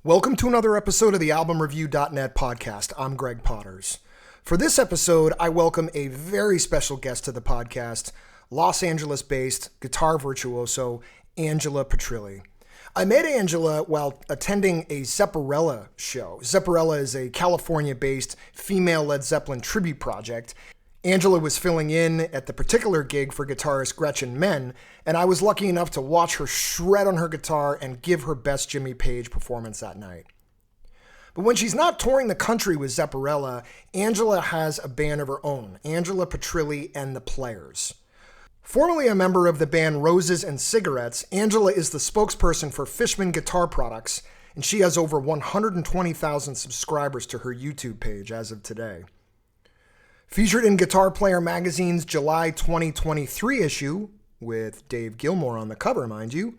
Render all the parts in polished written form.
Welcome to another episode of the AlbumReview.net podcast. I'm Greg Potters. For this episode, I welcome a very special guest to the podcast, Los Angeles-based guitar virtuoso Angela Petrilli. I met Angela while attending a Zepparella show. Zepparella is a California-based female Led Zeppelin tribute project. Angela was filling in at the particular gig for guitarist Gretchen Menn, and I was lucky enough to watch her shred on her guitar and give her best Jimmy Page performance that night. But when she's not touring the country with Zepparella, Angela has a band of her own, Angela Petrilli and the Players. Formerly a member of the band Roses and Cigarettes, Angela is the spokesperson for Fishman Guitar Products, and she has over 120,000 subscribers to her YouTube page as of today. Featured in Guitar Player Magazine's July 2023 issue, with Dave Gilmour on the cover, mind you,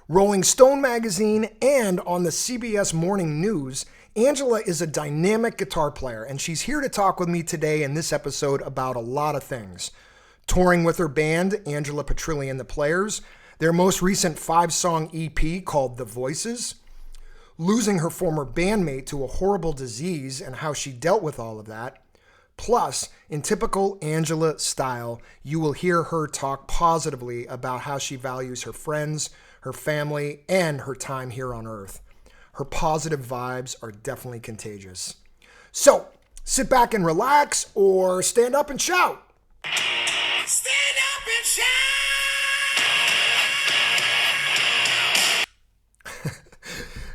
Rolling Stone Magazine, and on the CBS Morning News, Angela is a dynamic guitar player, and she's here to talk with me today in this episode about a lot of things. Touring with her band, Angela Petrilli and the Players, their most recent 5-song EP called The Voices, losing her former bandmate to a horrible disease and how she dealt with all of that. Plus, in typical Angela style, you will hear her talk positively about how she values her friends, her family, and her time here on Earth. Her positive vibes are definitely contagious. So, sit back and relax, or stand up and shout. Stand up and shout!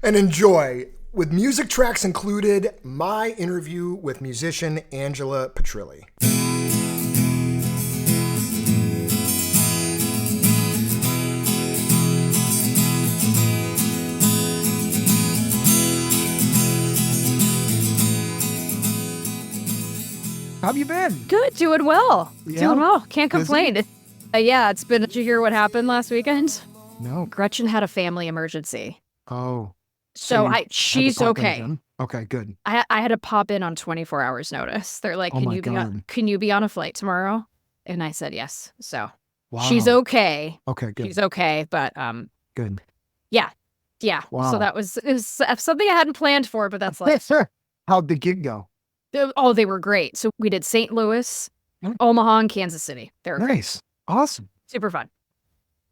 And enjoy. With music tracks included, my interview with musician Angela Petrilli. How have you been? Good, doing well. Yeah? Doing well. Can't complain. It's been. Did you hear what happened last weekend? No. Gretchen had a family emergency. Oh. So she's okay. Okay, good. I had to pop in on 24 hours notice. They're like, Oh can my you be God. can you be on a flight tomorrow? And I said yes. So Wow. she's okay. Okay, good. She's okay, but Good. yeah. Wow. So it was something I hadn't planned for, but that's like How'd the gig go? they were great. So we did St. Louis, Mm. Omaha, and Kansas City. They were great. Nice. Awesome. Super fun.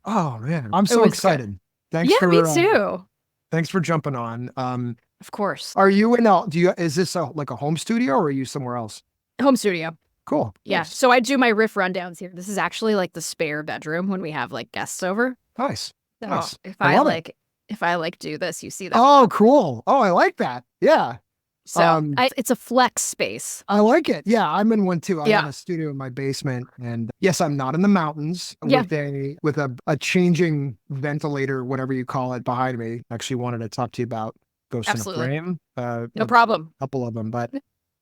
Oh man, I'm so was good. excited. Thanks Yeah, for me too. thanks for jumping on. Of course. Are you in is this like a home studio or are you somewhere else? Home studio. Cool. Yeah. Nice. So I do my riff rundowns here. This is actually like the spare bedroom when we have like guests over. Nice. So Nice. if I I love like if I like do this, you see that. Oh, cool. Oh, I like that. Yeah. So it's a flex space. I like it. Yeah, I'm in one too. I Yeah. have a studio in my basement, and yes, I'm not in the mountains Yeah. with a changing ventilator, whatever you call it, behind me. Actually, wanted to talk to you about Ghost Absolutely. in a Frame. No problem. A couple of them, but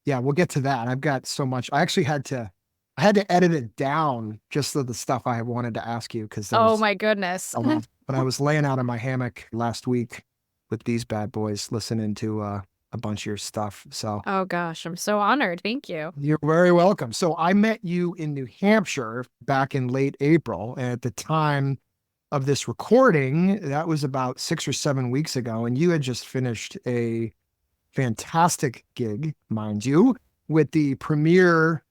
yeah, we'll get to that. I've got so much. I actually had to edit it down just so the stuff I wanted to ask you because Oh my goodness. But I was laying out in my hammock last week with these bad boys, listening to a bunch of your stuff. So. Oh gosh, I'm so honored. Thank you. You're very welcome. So I met you in New Hampshire back in late April. And at the time of this recording, that was about 6 or 7 weeks ago. And you had just finished a fantastic gig, mind you, with the premier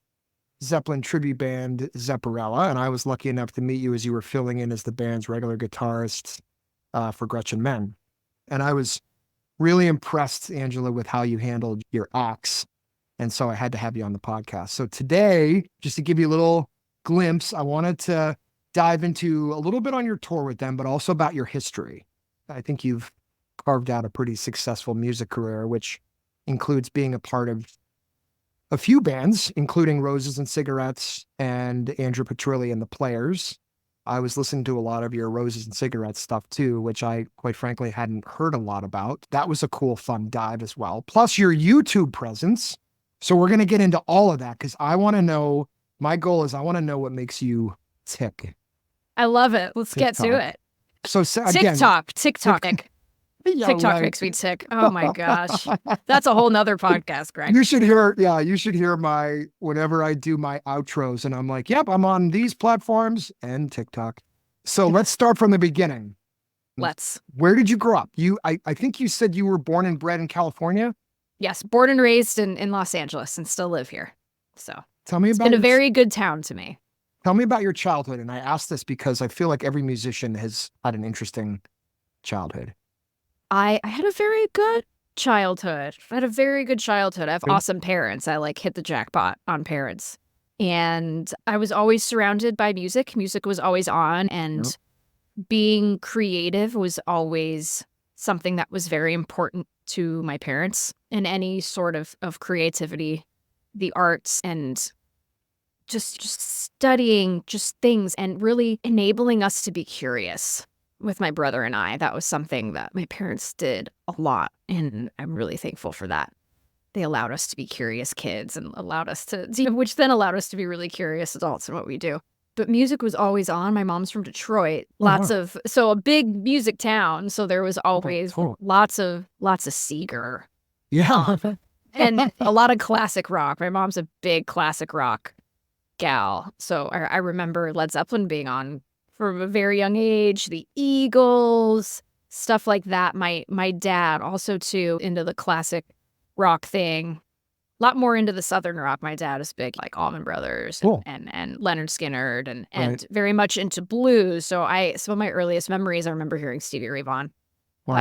Zeppelin tribute band, Zepparella. And I was lucky enough to meet you as you were filling in as the band's regular guitarist for Gretchen Menn. And I was really impressed, Angela, with how you handled your acts. And so I had to have you on the podcast. So today, just to give you a little glimpse, I wanted to dive into a little bit on your tour with them, but also about your history. I think you've carved out a pretty successful music career, which includes being a part of a few bands, including Roses and Cigarettes and Angela Petrilli and the Players. I was listening to a lot of your Roses and Cigarettes stuff too, which I quite frankly hadn't heard a lot about. That was a cool, fun dive as well. Plus your YouTube presence. So we're going to get into all of that because I want to know, my goal is I want to know what makes you tick. I love it. Let's get to TikTok. it. So again, TikTok. yeah, TikTok right. makes me tick. Oh my gosh. That's a whole nother podcast, Greg. You should hear my, whenever I do my outros and I'm like, yep, I'm on these platforms and TikTok. So let's start from the beginning. Let's. Where did you grow up? I think you said you were born and bred in California. Yes, born and raised in Los Angeles and still live here. So Tell me it's about been a very good town to me. Tell me about your childhood. And I ask this because I feel like every musician has had an interesting childhood. I had a very good childhood. I had a very good childhood. I have Good. awesome parents. I like hit the jackpot on parents. And I was always surrounded by music. Music was always on, and being creative was always something that was very important to my parents, in any sort of creativity, the arts, and just studying just things and really enabling us to be curious with my brother and I. That was something that my parents did a lot, and I'm really thankful for that. They allowed us to be curious kids and allowed us to, which then allowed us to be really curious adults in what we do. But music was always on. My mom's from Detroit. So a big music town. So there was always lots of Seeger. Yeah. And a lot of classic rock. My mom's a big classic rock gal. So I remember Led Zeppelin being on from a very young age, the Eagles, stuff like that. My dad also too into the classic rock thing. A lot more into the Southern rock. My dad is big, like Allman Brothers and Leonard Skinner and very much into blues. So some of my earliest memories, I remember hearing Stevie Ray Vaughan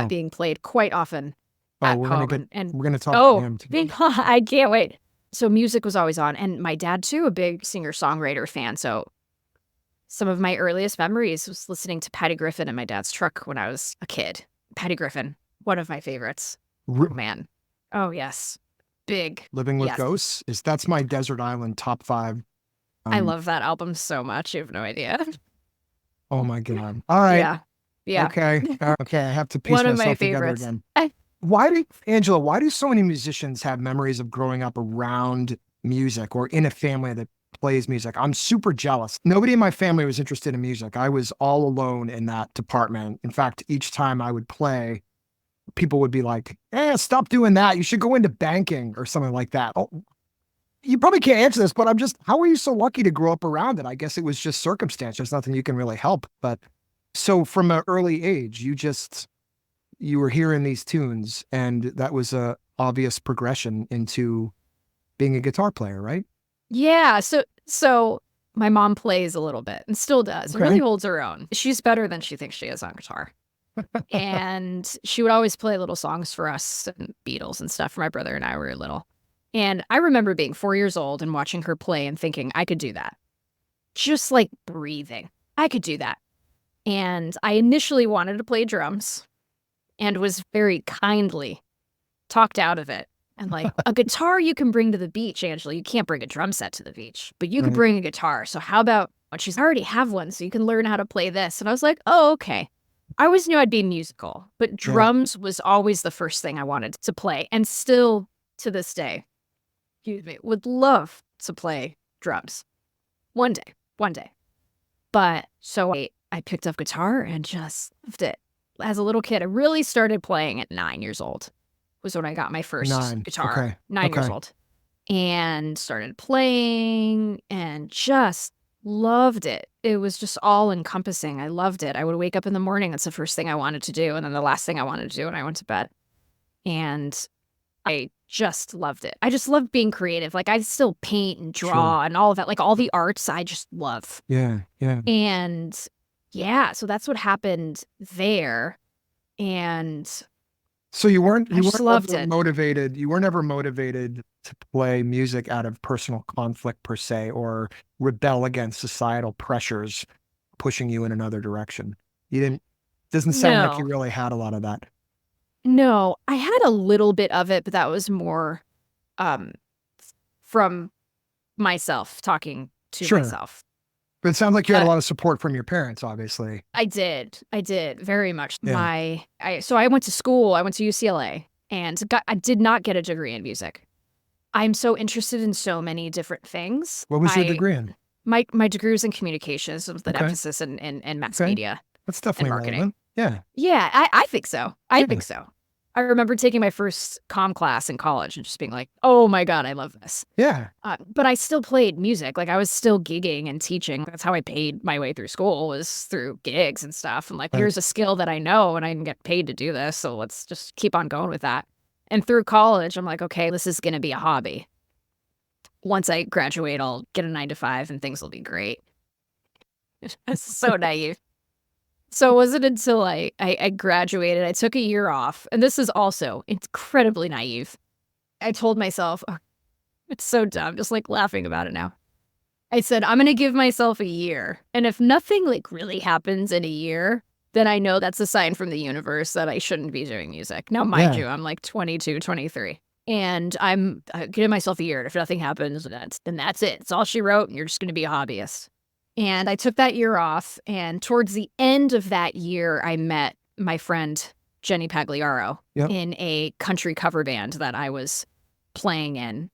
being played quite often at home. We're gonna talk to him too. I can't wait. So music was always on. And my dad too, a big singer-songwriter fan. So some of my earliest memories was listening to Patty Griffin in my dad's truck when I was a kid. Patty Griffin, one of my favorites. Oh, man. Oh, yes. Big. Living with Ghosts? That's my desert island top 5. I love that album so much. You have no idea. Oh my God. All right. Yeah. Okay. Okay. I have to piece one of my myself together favorites. again. Angela, why do so many musicians have memories of growing up around music or in a family that plays music? I'm super jealous. Nobody in my family was interested in music. I was all alone in that department. In fact, each time I would play, people would be like, stop doing that. You should go into banking or something like that. Oh, you probably can't answer this, but how are you so lucky to grow up around it? I guess it was just circumstance. There's nothing you can really help. But so from an early age, you were hearing these tunes, and that was a obvious progression into being a guitar player, right? Yeah. So my mom plays a little bit and still does. Okay. Really holds her own. She's better than she thinks she is on guitar. And she would always play little songs for us and Beatles and stuff for my brother and I were little. And I remember being 4 years old and watching her play and thinking I could do that. Just like breathing. I could do that. And I initially wanted to play drums and was very kindly talked out of it. And like, a guitar you can bring to the beach, Angela. You can't bring a drum set to the beach, but you can bring a guitar. So how about, she's already have one, so you can learn how to play this. And I was like, oh, okay. I always knew I'd be musical, but drums was always the first thing I wanted to play. And still to this day, would love to play drums. One day. But so I picked up guitar and just loved it. As a little kid, I really started playing at 9 years old. Was when I got my first guitar. Okay. 9 years old. And started playing and just loved it. It was just all encompassing. I loved it. I would wake up in the morning. That's the first thing I wanted to do. And then the last thing I wanted to do when I went to bed. And I just loved it. I just loved being creative. Like I still paint and draw and all of that. Like all the arts I just love. Yeah. And so that's what happened there. And so you weren't loved ever it. motivated. You weren't ever motivated to play music out of personal conflict per se, or rebel against societal pressures pushing you in another direction. You didn't. Doesn't sound like you really had a lot of that. No, I had a little bit of it, but that was more from myself talking to myself. But it sounds like you had a lot of support from your parents, obviously. I did very much. Yeah. So I went to school. I went to UCLA, and I did not get a degree in music. I'm so interested in so many different things. What was your degree in? My degree was in communications with an emphasis in mass media. That's definitely and marketing. relevant. Yeah. Yeah, I think so. I think so. I remember taking my first comm class in college and just being like, oh my God, I love this. Yeah. But I still played music. Like I was still gigging and teaching. That's how I paid my way through school, was through gigs and stuff. And like, Right. here's a skill that I know and I can get paid to do this. So let's just keep on going with that. And through college, I'm like, okay, this is going to be a hobby. Once I graduate, I'll get a 9-to-5 and things will be great. It's so naive. So it wasn't until I graduated, I took a year off. And this is also incredibly naive. I told myself, oh, it's so dumb, just like laughing about it now. I said, I'm going to give myself a year. And if nothing like really happens in a year, then I know that's a sign from the universe that I shouldn't be doing music. Now, mind you, I'm like 22, 23. And I'm giving myself a year. And if nothing happens, then that's it. It's all she wrote, and you're just going to be a hobbyist. And I took that year off, and towards the end of that year, I met my friend Jenny Pagliaro in a country cover band that I was playing in.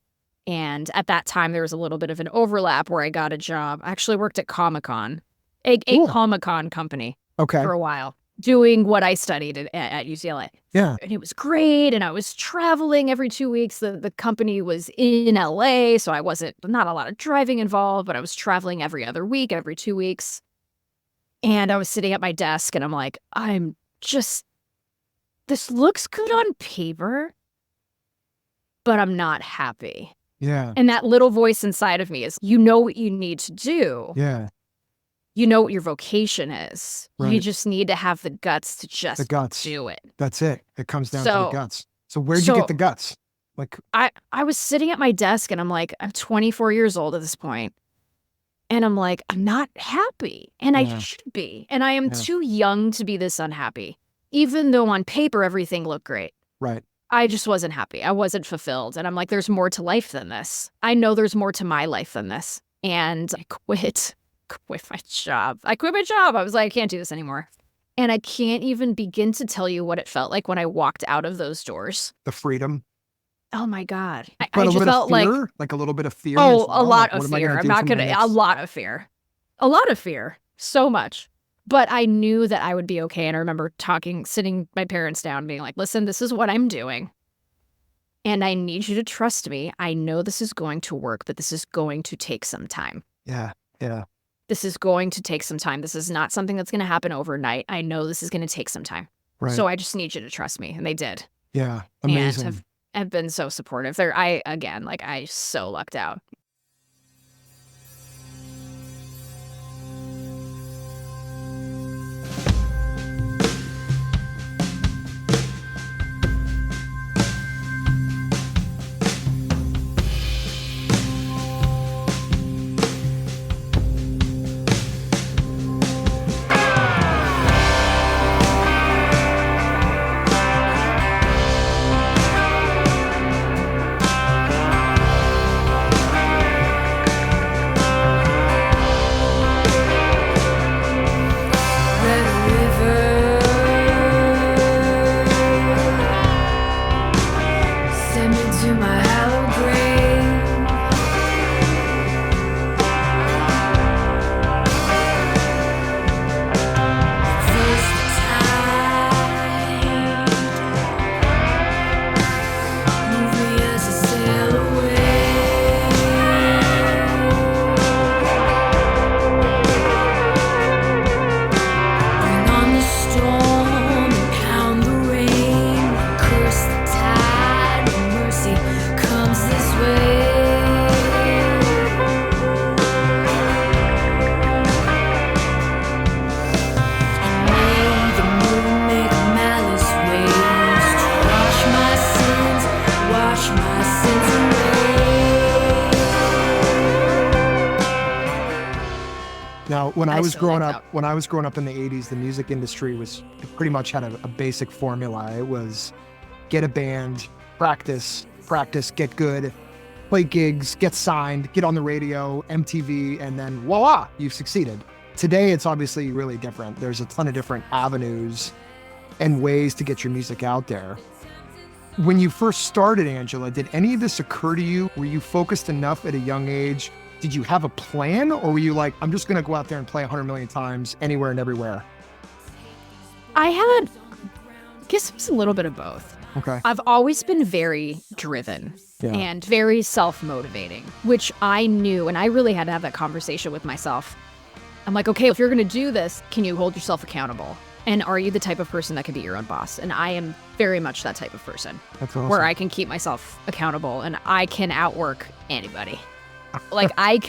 And at that time, there was a little bit of an overlap where I got a job. I actually worked at Comic-Con, a Comic-Con company for a while, doing what I studied at UCLA. Yeah. And it was great. And I was traveling every 2 weeks. The company was in LA, so I wasn't, not a lot of driving involved, but I was traveling every other week, every 2 weeks. And I was sitting at my desk and I'm like, this looks good on paper, but I'm not happy. Yeah. And that little voice inside of me is, you know what you need to do. Yeah. You know what your vocation is. Right. You just need to have the guts to just do it. That's it. It comes down to the guts. So where'd you get the guts? Like I was sitting at my desk and I'm like, I'm 24 years old at this point. And I'm like, I'm not happy. And I should be. And I am too young to be this unhappy. Even though on paper everything looked great. Right. I just wasn't happy. I wasn't fulfilled. And I'm like, there's more to life than this. I know there's more to my life than this. And I quit my job. I was like, I can't do this anymore. And I can't even begin to tell you what it felt like when I walked out of those doors. The freedom. Oh my God. I just felt like a little bit of fear. Oh, a lot of fear. I'm not going to, a lot of fear. A lot of fear. So much. But I knew that I would be okay. And I remember sitting my parents down, being like, listen, this is what I'm doing. And I need you to trust me. I know this is going to work, but this is going to take some time. Yeah. Yeah. This is going to take some time. This is not something that's going to happen overnight. I know this is going to take some time. Right. So I just need you to trust me. And they did. Yeah. Amazing. And have been so supportive. I so lucked out. When I was growing up in the 80s, the music industry pretty much had a basic formula. It was get a band, practice, get good, play gigs, get signed, get on the radio, MTV, and then voila, you've succeeded. Today, it's obviously really different. There's a ton of different avenues and ways to get your music out there. When you first started, Angela, did any of this occur to you? Were you focused enough at a young age? Did you have a plan, or were you like, I'm just going to go out there and play 100 million times anywhere and everywhere? I guess it was a little bit of both. Okay. I've always been very driven and very self-motivating, which I knew, and I really had to have that conversation with myself. I'm like, okay, if you're going to do this, can you hold yourself accountable? And are you the type of person that can be your own boss? And I am very much that type of person. That's awesome. Where I can keep myself accountable and I can outwork anybody. Like I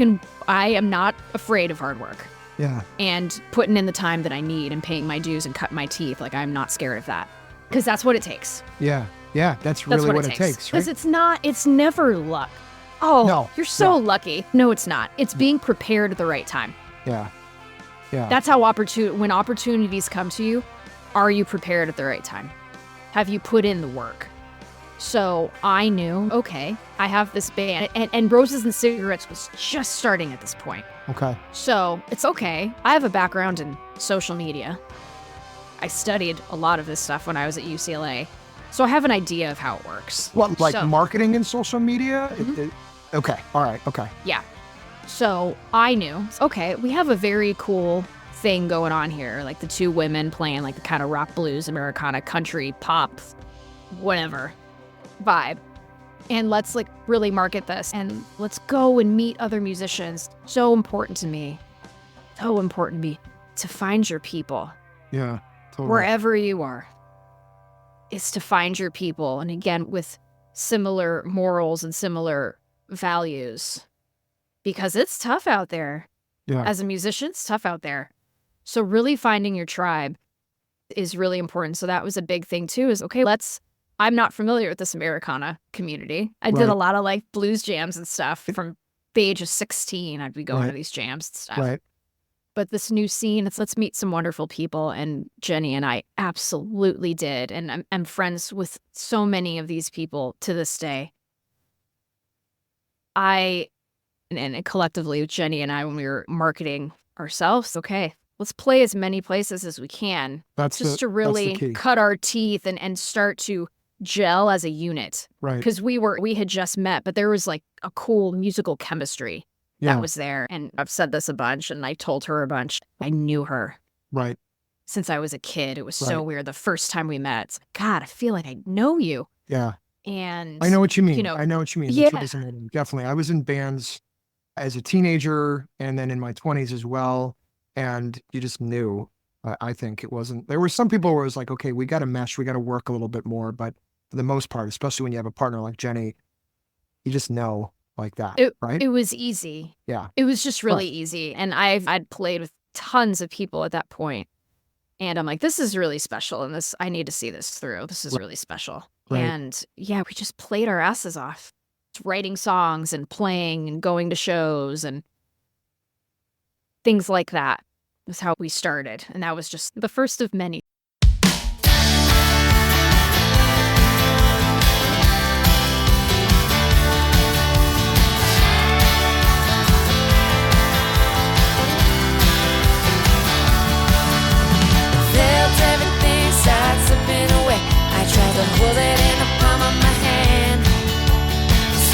am not afraid of hard work. Yeah. And putting in the time that I need and paying my dues and cutting my teeth. Like I'm not scared of that. Because that's what it takes. Yeah. Yeah. That's really what it takes. Because right? it's never luck. Oh, no, you're so lucky. No, it's not. It's being prepared at the right time. Yeah. Yeah. That's how when opportunities come to you, are you prepared at the right time? Have you put in the work? So I knew, okay, I have this band, and Roses and Cigarettes was just starting at this point. Okay. So it's okay. I have a background in social media. I studied a lot of this stuff when I was at UCLA. So I have an idea of how it works. What, like marketing and social media? Mm-hmm. Okay. All right. Okay. Yeah. So I knew, okay, we have a very cool thing going on here. Like the two women playing like the kind of rock, blues, Americana, country, pop, whatever vibe. And let's like really market this and let's go and meet other musicians. So important to me. So important to me to find your people. Yeah. Totally. Wherever you are, is to find your people. And again, with similar morals and similar values. Because it's tough out there. Yeah. As a musician, it's tough out there. So really finding your tribe is really important. So that was a big thing too, is okay, I'm not familiar with this Americana community. I did a lot of like blues jams and stuff from the age of 16. I'd be going to these jams and stuff. Right. But this new scene, let's meet some wonderful people. And Jenny and I absolutely did. And I'm friends with so many of these people to this day. And collectively with Jenny and I, when we were marketing ourselves, okay, let's play as many places as we can. To really cut our teeth and start to gel as a unit. Right. Because we had just met, but there was like a cool musical chemistry that was there. And I've said this a bunch and I told her a bunch. I knew her. Right. Since I was a kid. It was so weird. The first time we met, it's like, God, I feel like I know you. Yeah. And I know what you mean. I know what you mean. Yeah. Definitely. I was in bands as a teenager and then in my 20s as well. And you just knew, I think it wasn't, there were some people where it was like, okay, we got to mesh, we got to work a little bit more. But for the most part, especially when you have a partner like Jenny, you just know like that, right? It was easy. Yeah. It was just really easy. And I'd played with tons of people at that point. And I'm like, this is really special. And I need to see this through. This is really special. Right. And yeah, we just played our asses off. Writing songs and playing and going to shows and things like that was how we started. And that was just the first of many. Felt everything start slipping away. I tried to hold it in the palm of my hand.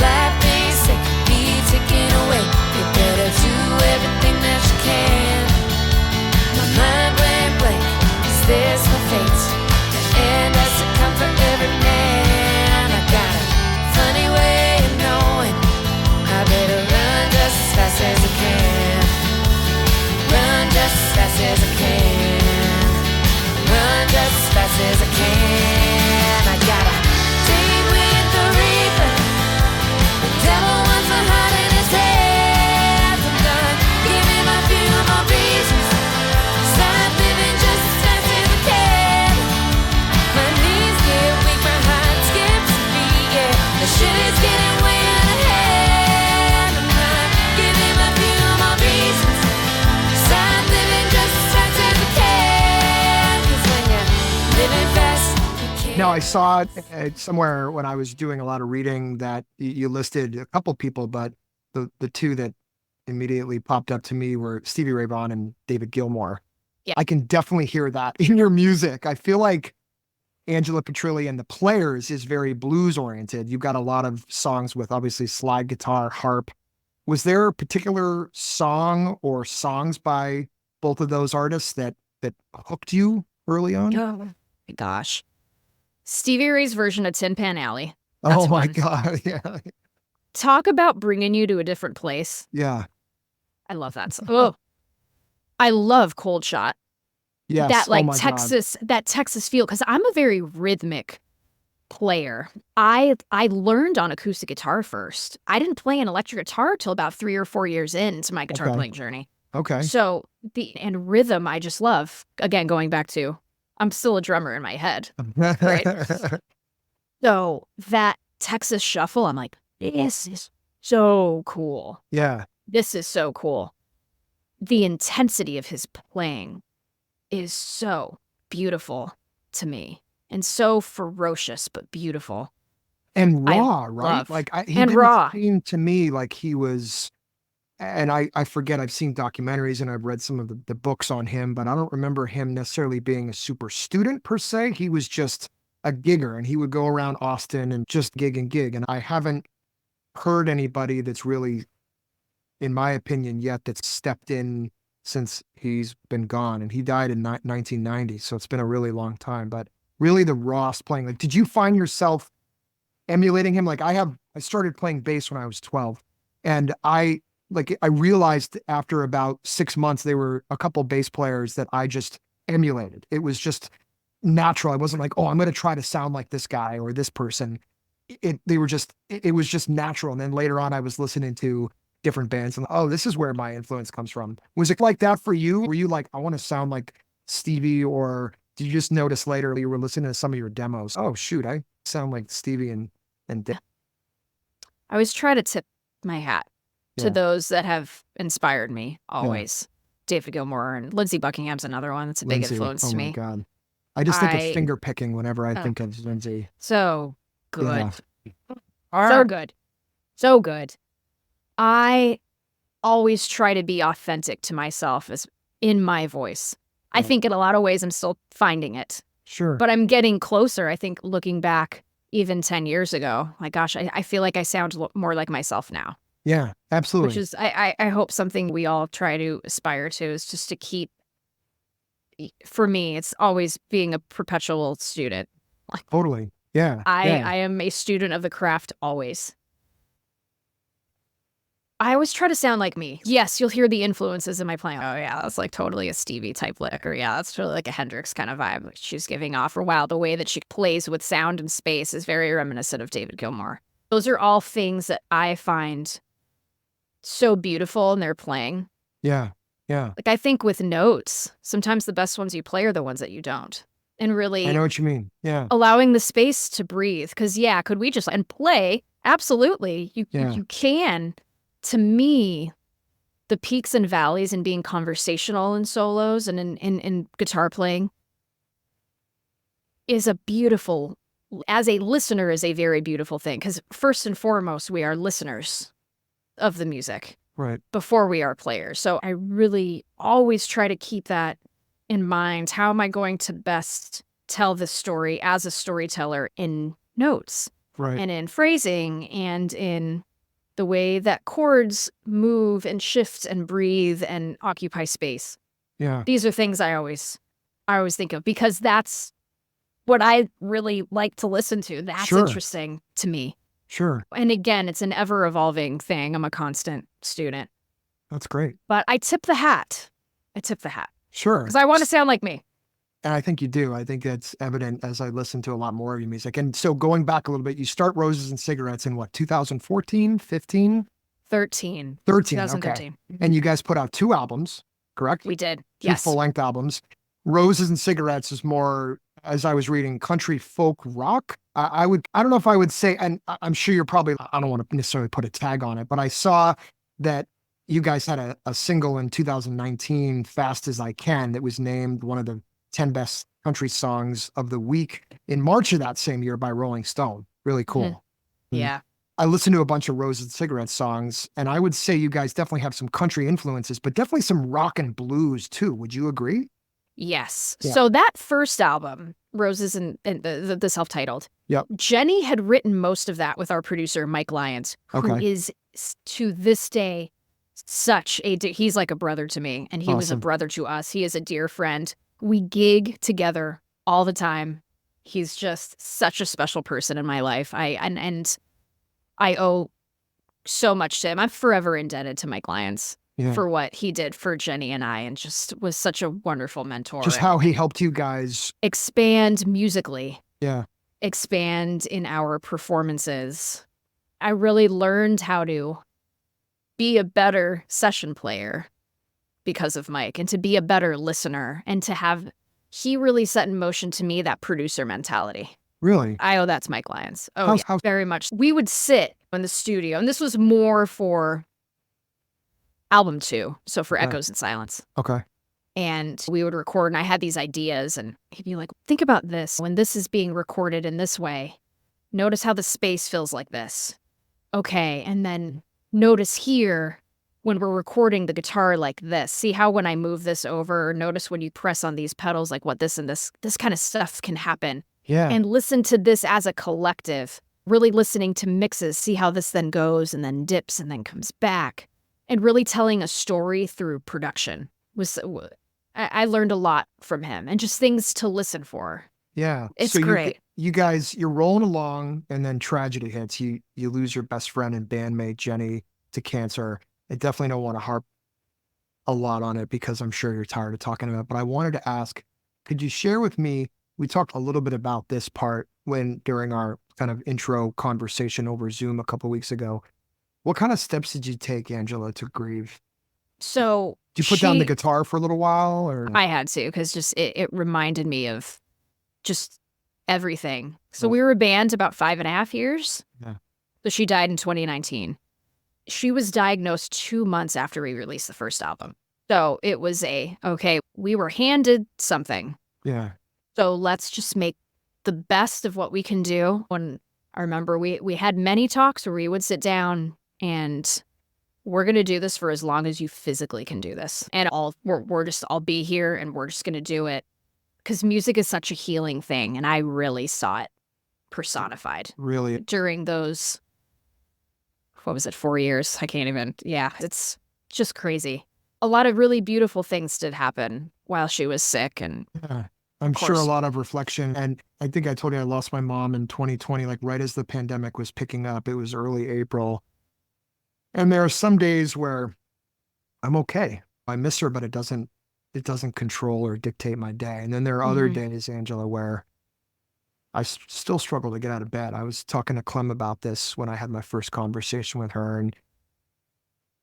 Slap things that could be taken away. You better do everything that you can. My mind went blank. Is this my fate? The end has to come for every man. I got a funny way of knowing I better run just as fast as I can. Run just as fast as I can. Run just as fast as I can. I gotta date with the reaper. The devil wants my heart in his head. I'm done giving my few more reasons. Start living just as fast as I can. My knees get weak, my heart skips a beat. Yeah, the shit is getting way out of hand. I'm not giving my few more reasons. Start living just as fast as I can. 'Cause when you're living fast, you can't. Now, I saw somewhere when I was doing a lot of reading that you listed a couple people, but the two that immediately popped up to me were Stevie Ray Vaughan and David Gilmour. Yeah. I can definitely hear that in your music. I feel like Angela Petrilli and the Players is very blues oriented. You've got a lot of songs with obviously slide guitar, harp. Was there a particular song or songs by both of those artists that hooked you early on? Oh my gosh. Stevie Ray's version of Tin Pan Alley. That's Oh my one. God. Yeah. Talk about bringing you to a different place. Yeah. I love that song. Oh, I love Cold Shot. Yes. That Oh my God. Texas feel, because I'm a very rhythmic player. I learned on acoustic guitar first. I didn't play an electric guitar till about 3 or 4 years into my guitar Okay. playing journey. Okay. So and rhythm, I just love. Again, going back to, I'm still a drummer in my head. Right. So that Texas shuffle, I'm like, this is so cool. Yeah. This is so cool. The intensity of his playing is so beautiful to me, and so ferocious but beautiful. And I raw, right? love- Like he and didn't raw. seem to me like he was, and I forget, I've seen documentaries and I've read some of the books on him, but I don't remember him necessarily being a super student per se. He was just a gigger, and he would go around Austin and just gig and gig. And I haven't heard anybody that's really, in my opinion, yet that's stepped in since he's been gone. And he died in 1990, so it's been a really long time. But really, the Ross playing, like, did you find yourself emulating him? Like, I started playing bass when I was 12, and I realized after about 6 months there were a couple bass players that I just emulated. It was just natural. I wasn't like, oh, I'm going to try to sound like this guy or this person. It was just natural. And then later on, I was listening to different bands and, oh, this is where my influence comes from. Was it like that for you? Were you like, I want to sound like Stevie, or did you just notice later you were listening to some of your demos? Oh shoot, I sound like Stevie and Dave. I always try to tip my hat to Yeah. those that have inspired me always. David Gilmour and Lindsey Buckingham's another one that's a big Lindsay, influence oh to my me. God. I just think of I- finger picking whenever I Oh. think of Lindsay. So good. Yeah. So good. So good. I always try to be authentic to myself as in my voice. I Yeah. think in a lot of ways I'm still finding it, Sure. but I'm getting closer. I think looking back even 10 years ago, my gosh, I feel like I sound more like myself now, Yeah, absolutely. which is, I hope something we all try to aspire to is just to keep, for me, it's always being a perpetual student. Totally. Yeah. I yeah. am a student of the craft always. I always try to sound like me. Yes, you'll hear the influences in my playing. Oh yeah, that's like totally a Stevie type lick, or yeah, that's totally like a Hendrix kind of vibe she's giving off. Or wow, the way that she plays with sound and space is very reminiscent of David Gilmour. Those are all things that I find so beautiful in their playing. Yeah. Yeah. Like, I think with notes, sometimes the best ones you play are the ones that you don't. And really I know what you mean. Yeah. allowing the space to breathe. Because yeah, could we just and play? Absolutely. You can. To me, the peaks and valleys and being conversational in solos and in guitar playing is a beautiful, as a listener, is a very beautiful thing. Because first and foremost, we are listeners of the music Right. before we are players. So I really always try to keep that in mind. How am I going to best tell this story as a storyteller in notes Right. and in phrasing and in the way that chords move and shift and breathe and occupy space? Yeah. These are things I always think of, because that's what I really like to listen to. That's Sure. interesting to me. Sure. And again, it's an ever evolving thing. I'm a constant student, That's great. but I tip the hat. Sure. Because I want to sound like me. And I think you do. I think that's evident as I listen to a lot more of your music. And so going back a little bit, you start Roses and Cigarettes in what, 2014, 15? 13. 13, 2013. okay. And you guys put out 2 albums, correct? We did. 2 Yes. full-length albums. Roses and Cigarettes is more, as I was reading, country folk rock. I don't know if I would say, and I'm sure you're probably, I don't want to necessarily put a tag on it, but I saw that you guys had a single in 2019, Fast As I Can, that was named one of the 10 best country songs of the week in March of that same year by Rolling Stone. Really cool. Yeah. I listened to a bunch of Roses and Cigarettes songs, and I would say you guys definitely have some country influences, but definitely some rock and blues too. Would you agree? Yes. Yeah. So that first album, Roses and the self-titled, Yep. Jenny had written most of that with our producer, Mike Lyons, who Okay. is to this day such he's like a brother to me, and he was a Awesome. brother to us. He is a dear friend. We gig together all the time. He's just such a special person in my life. And I owe so much to him. I'm forever indebted to Mike Lyons for what he did for Jenny and I, and just was such a wonderful mentor. Just how he helped you guys expand musically. Yeah. Expand in our performances. I really learned how to be a better session player because of Mike, and to be a better listener, and to have, he really set in motion to me that producer mentality. Really? I owe that to Mike Lyons. Oh, yeah, very much. We would sit in the studio, and this was more for album 2, so for Echoes and Silence. Okay. And we would record, and I had these ideas, and he'd be like, think about this. When this is being recorded in this way, notice how the space feels like this. Okay, and then notice here when we're recording the guitar like this. See how when I move this over, notice when you press on these pedals, like what this and this kind of stuff can happen. Yeah. And listen to this as a collective, really listening to mixes, see how this then goes and then dips and then comes back. And really telling a story through production. I learned a lot from him, and just things to listen for. Yeah. It's great. You guys, you're rolling along, and then tragedy hits. You lose your best friend and bandmate, Jenny, to cancer. I definitely don't want to harp a lot on it because I'm sure you're tired of talking about it. But I wanted to ask, could you share with me, we talked a little bit about this part during our kind of intro conversation over Zoom a couple of weeks ago. What kind of steps did you take, Angela, to grieve? So did you put down the guitar for a little while, or? I had to, because just it reminded me of just everything. So we were a band about 5.5 years. Yeah. So she died in 2019. She was diagnosed 2 months after we released the first album. So it was okay, we were handed something. Yeah. So let's just make the best of what we can do. When I remember we had many talks where we would sit down and we're going to do this for as long as you physically can do this. And I'll be here and we're just going to do it. Because music is such a healing thing. And I really saw it personified. Really? During those, 4 years? I can't even, it's just crazy. A lot of really beautiful things did happen while she was sick. And yeah. I'm sure a lot of reflection. And I think I told you I lost my mom in 2020, like right as the pandemic was picking up. It was early April. And there are some days where I'm okay. I miss her, but it doesn't control or dictate my day. And then there are other days, Angela, where I still struggle to get out of bed. I was talking to Clem about this when I had my first conversation with her. And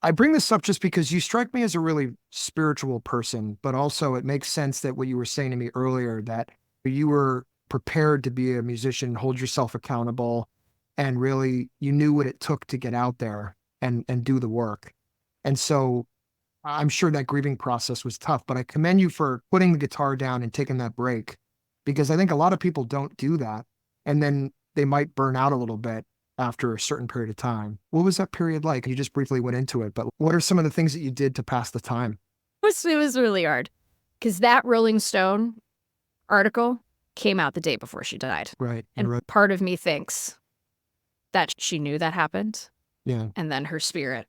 I bring this up just because you strike me as a really spiritual person, but also it makes sense that what you were saying to me earlier, that you were prepared to be a musician, hold yourself accountable, and really you knew what it took to get out there and do the work. And so I'm sure that grieving process was tough, but I commend you for putting the guitar down and taking that break, because I think a lot of people don't do that. And then they might burn out a little bit after a certain period of time. What was that period like? You just briefly went into it, but what are some of the things that you did to pass the time? It was really hard, because that Rolling Stone article came out the day before she died. Right. And part of me thinks that she knew that happened. Yeah. And then her spirit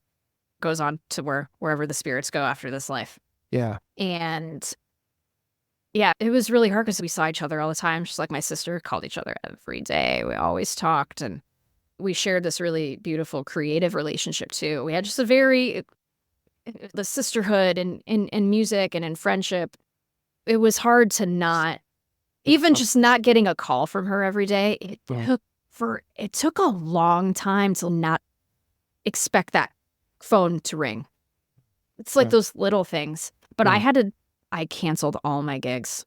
goes on to wherever the spirits go after this life. Yeah. And yeah, it was really hard because we saw each other all the time. She's like my sister, called each other every day. We always talked, and we shared this really beautiful creative relationship too. We had just the sisterhood in music and in friendship. It was hard to not, even just not getting a call from her every day. It took a long time to not expect that phone to ring. It's like those little things. But I canceled all my gigs,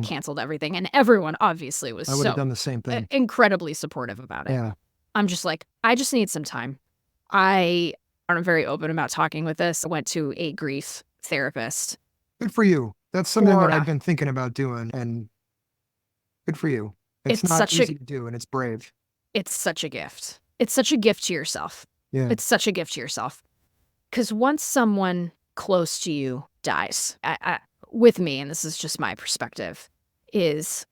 canceled everything. And everyone obviously was I would have done the same thing. Incredibly supportive about it. Yeah. I'm just like, I just need some time. I'm very open about talking with this. I went to a grief therapist. Good for you. That's something that I've been thinking about doing, and good for you. It's not easy to do, and it's brave. It's such a gift. It's such a gift to yourself. Yeah. It's such a gift to yourself. Because once someone close to you dies, with me, and this is just my perspective, is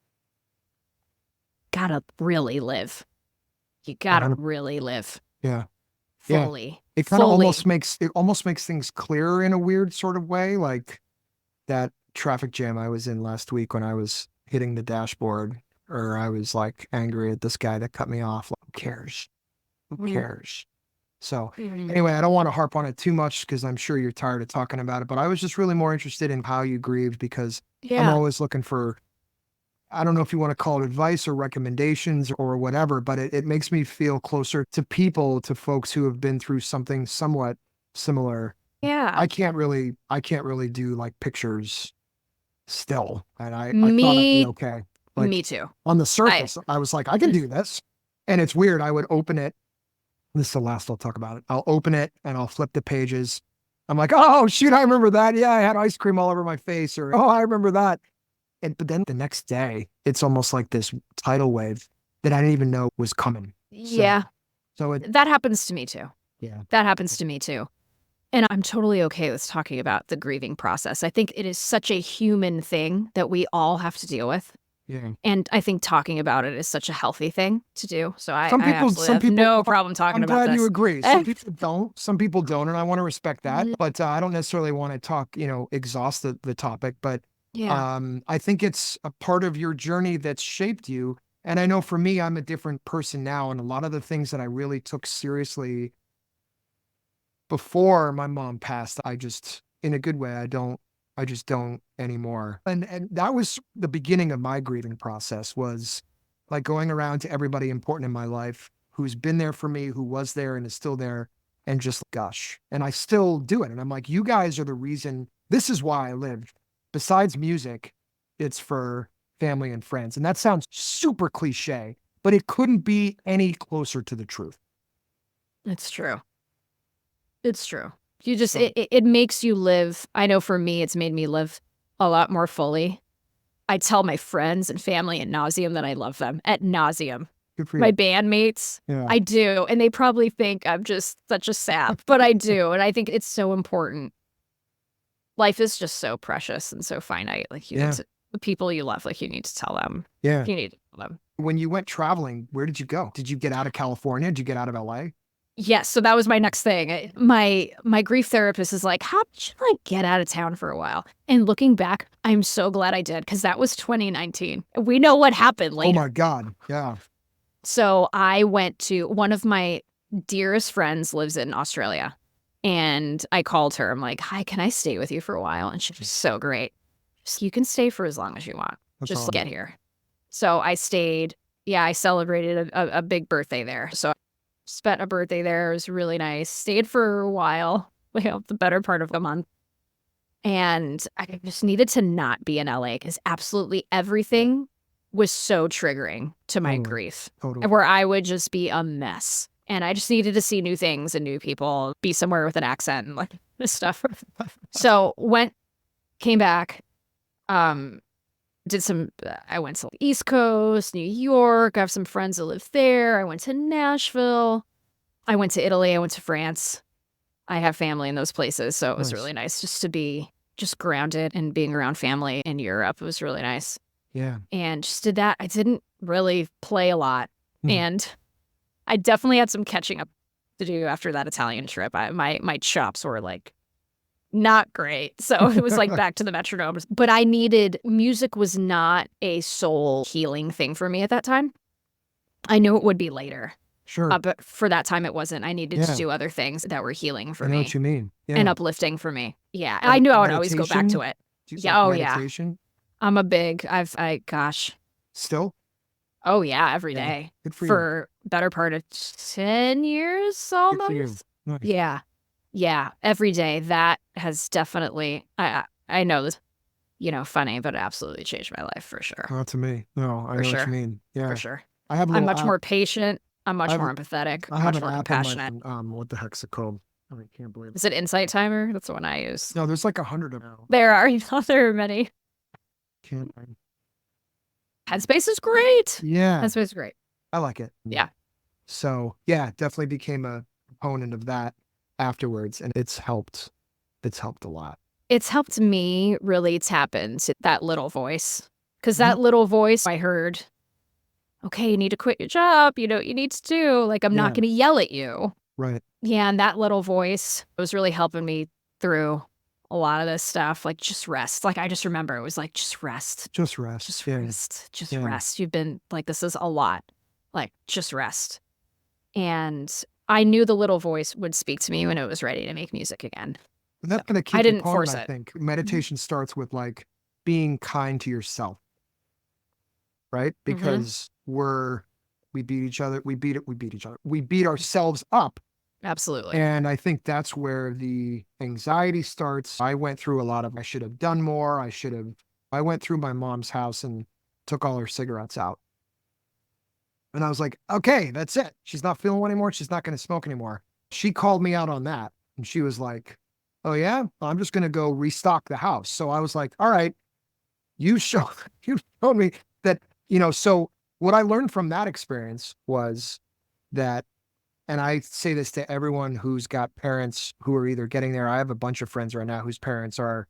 gotta really live. You gotta really live. Yeah. Fully. Yeah. It kind of almost makes things clearer in a weird sort of way, like that traffic jam I was in last week when I was hitting the dashboard or I was like angry at this guy that cut me off. Like, who cares? Who cares? So anyway, I don't want to harp on it too much because I'm sure you're tired of talking about it, but I was just really more interested in how you grieved because I'm always looking for, I don't know if you want to call it advice or recommendations or whatever, but it makes me feel closer to people, to folks who have been through something somewhat similar. Yeah. I can't really do like pictures still. And I thought I'd be okay. Like, me too. on the surface, I was like, I can do this. And it's weird. I would open it. This is the last I'll talk about it. I'll open it and I'll flip the pages. I'm like, oh, shoot, I remember that. Yeah, I had ice cream all over my face. Or, oh, I remember that. But then the next day, it's almost like this tidal wave that I didn't even know was coming. Yeah. So that happens to me too. Yeah. That happens to me too. And I'm totally okay with talking about the grieving process. I think it is such a human thing that we all have to deal with. Yeah. And I think talking about it is such a healthy thing to do. So I some people have no problem talking about this. I'm glad you agree. Some people don't. Some people don't, and I want to respect that. But I don't necessarily want to talk, exhaust the topic. But I think it's a part of your journey that's shaped you. And I know for me, I'm a different person now. And a lot of the things that I really took seriously before my mom passed, I just, in a good way, I just don't anymore. And that was the beginning of my grieving process, was like going around to everybody important in my life who's been there for me, who was there and is still there, and just gush. And I still do it. And I'm like, you guys are the reason, this is why I lived. Besides music, it's for family and friends. And that sounds super cliche, but it couldn't be any closer to the truth. It's true. It's true. You just, it makes you live. I know for me, it's made me live a lot more fully. I tell my friends and family ad nauseum that I love them, ad nauseum. Good for you. My bandmates, I do. And they probably think I'm just such a sap, but I do. And I think it's so important. Life is just so precious and so finite. Like you need to, the people you love, like you need to tell them. Yeah. You need to tell them. When you went traveling, where did you go? Did you get out of California? Did you get out of LA? Yes, so that was my next thing. My grief therapist is like, how should I get out of town for a while? And looking back, I'm so glad I did, because that was 2019. We know what happened later. Oh my God, yeah. So I went to, one of my dearest friends lives in Australia, and I called her. I'm like, hi, can I stay with you for a while? And she was so great. You can stay for as long as you want. That's just awesome. Get here. So I stayed. Yeah, I celebrated a big birthday there. So spent a birthday there. It was really nice. Stayed for a while, the better part of a month. And I just needed to not be in LA because absolutely everything was so triggering to my grief. Totally. Where I would just be a mess. And I just needed to see new things and new people, be somewhere with an accent and like this stuff. So came back, I went to the East Coast, New York. I have some friends that live there. I went to Nashville. I went to Italy. I went to France. I have family in those places. So it was really nice just to be just grounded and being around family in Europe. It was really nice. Yeah. And just did that. I didn't really play a lot. And I definitely had some catching up to do after that Italian trip. My chops were like not great. So it was like back to the metronomes. But music was not a soul healing thing for me at that time. I knew it would be later. Sure. But for that time, it wasn't. I needed to do other things that were healing for me. I know what you mean. Yeah. And uplifting for me. Yeah. I knew I would always go back to it. Yeah. Meditation? I'm a big, gosh. Still? Oh, yeah. Every day. Good for you. For better part of 10 years almost. Good for you. Nice. Yeah. Yeah, every day. That has definitely, I know this, funny, but it absolutely changed my life for sure. Not to me. No, I know what you mean. Yeah. For sure. I'm much more patient. I'm much more emphathetic. I'm much more compassionate. What the heck's it called? I can't believe it. Is it Insight Timer? That's the one I use. No, there's like 100 of them. There are. There are many. Headspace is great. Yeah. Headspace is great. I like it. Yeah. So, yeah, definitely became a proponent of that afterwards, and it's helped a lot. It's helped me really tap into that little voice, because that little voice I heard, okay, you need to quit your job, you need to do, like, I'm not going to yell at you. Right. Yeah, and that little voice was really helping me through a lot of this stuff, like just rest. Like I just remember it was like, just rest, Just rest. just Yeah. rest, just Yeah. rest. You've been like, this is a lot. Like, just rest. And I knew the little voice would speak to me when it was ready to make music again. And that's So, going to keep I you didn't going, force I it. think. Meditation starts with like being kind to yourself, right? Because we beat each other. We beat each other. We beat ourselves up. Absolutely. And I think that's where the anxiety starts. I went through a lot of, I should have done more. I went through my mom's house and took all her cigarettes out. And I was like, okay, that's it. She's not feeling well anymore. She's not going to smoke anymore. She called me out on that. And she was like, oh yeah, well, I'm just going to go restock the house. So I was like, all right, you showed me that, so what I learned from that experience was that, and I say this to everyone who's got parents who are either getting there. I have a bunch of friends right now whose parents are,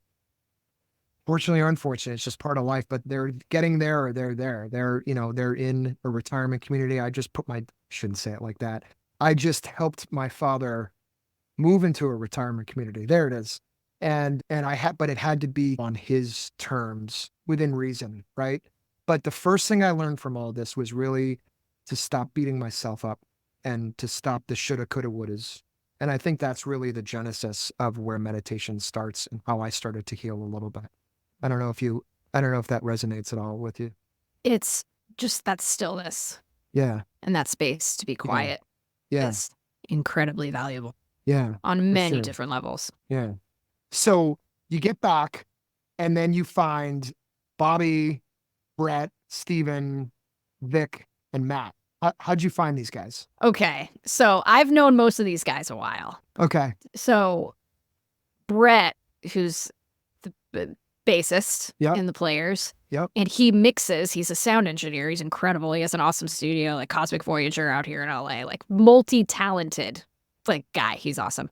fortunately or unfortunately, it's just part of life, but they're getting there or they're there. They're in a retirement community. Shouldn't say it like that. I just helped my father move into a retirement community. There it is. But it had to be on his terms within reason, right? But the first thing I learned from all this was really to stop beating myself up and to stop the shoulda, coulda, wouldas. And I think that's really the genesis of where meditation starts and how I started to heal a little bit. I don't know if that resonates at all with you. It's just that stillness. Yeah. And that space to be quiet. Yeah. Is incredibly valuable. Yeah. On many sure. different levels. Yeah. So you get back and then you find Bobby, Brett, Steven, Vic, and Matt. How'd you find these guys? Okay. So I've known most of these guys a while. Okay. So Brett, who's the bassist in the Players. Yep. And he mixes. He's a sound engineer. He's incredible. He has an awesome studio, like Cosmic Voyager out here in LA, like multi-talented like guy. He's awesome.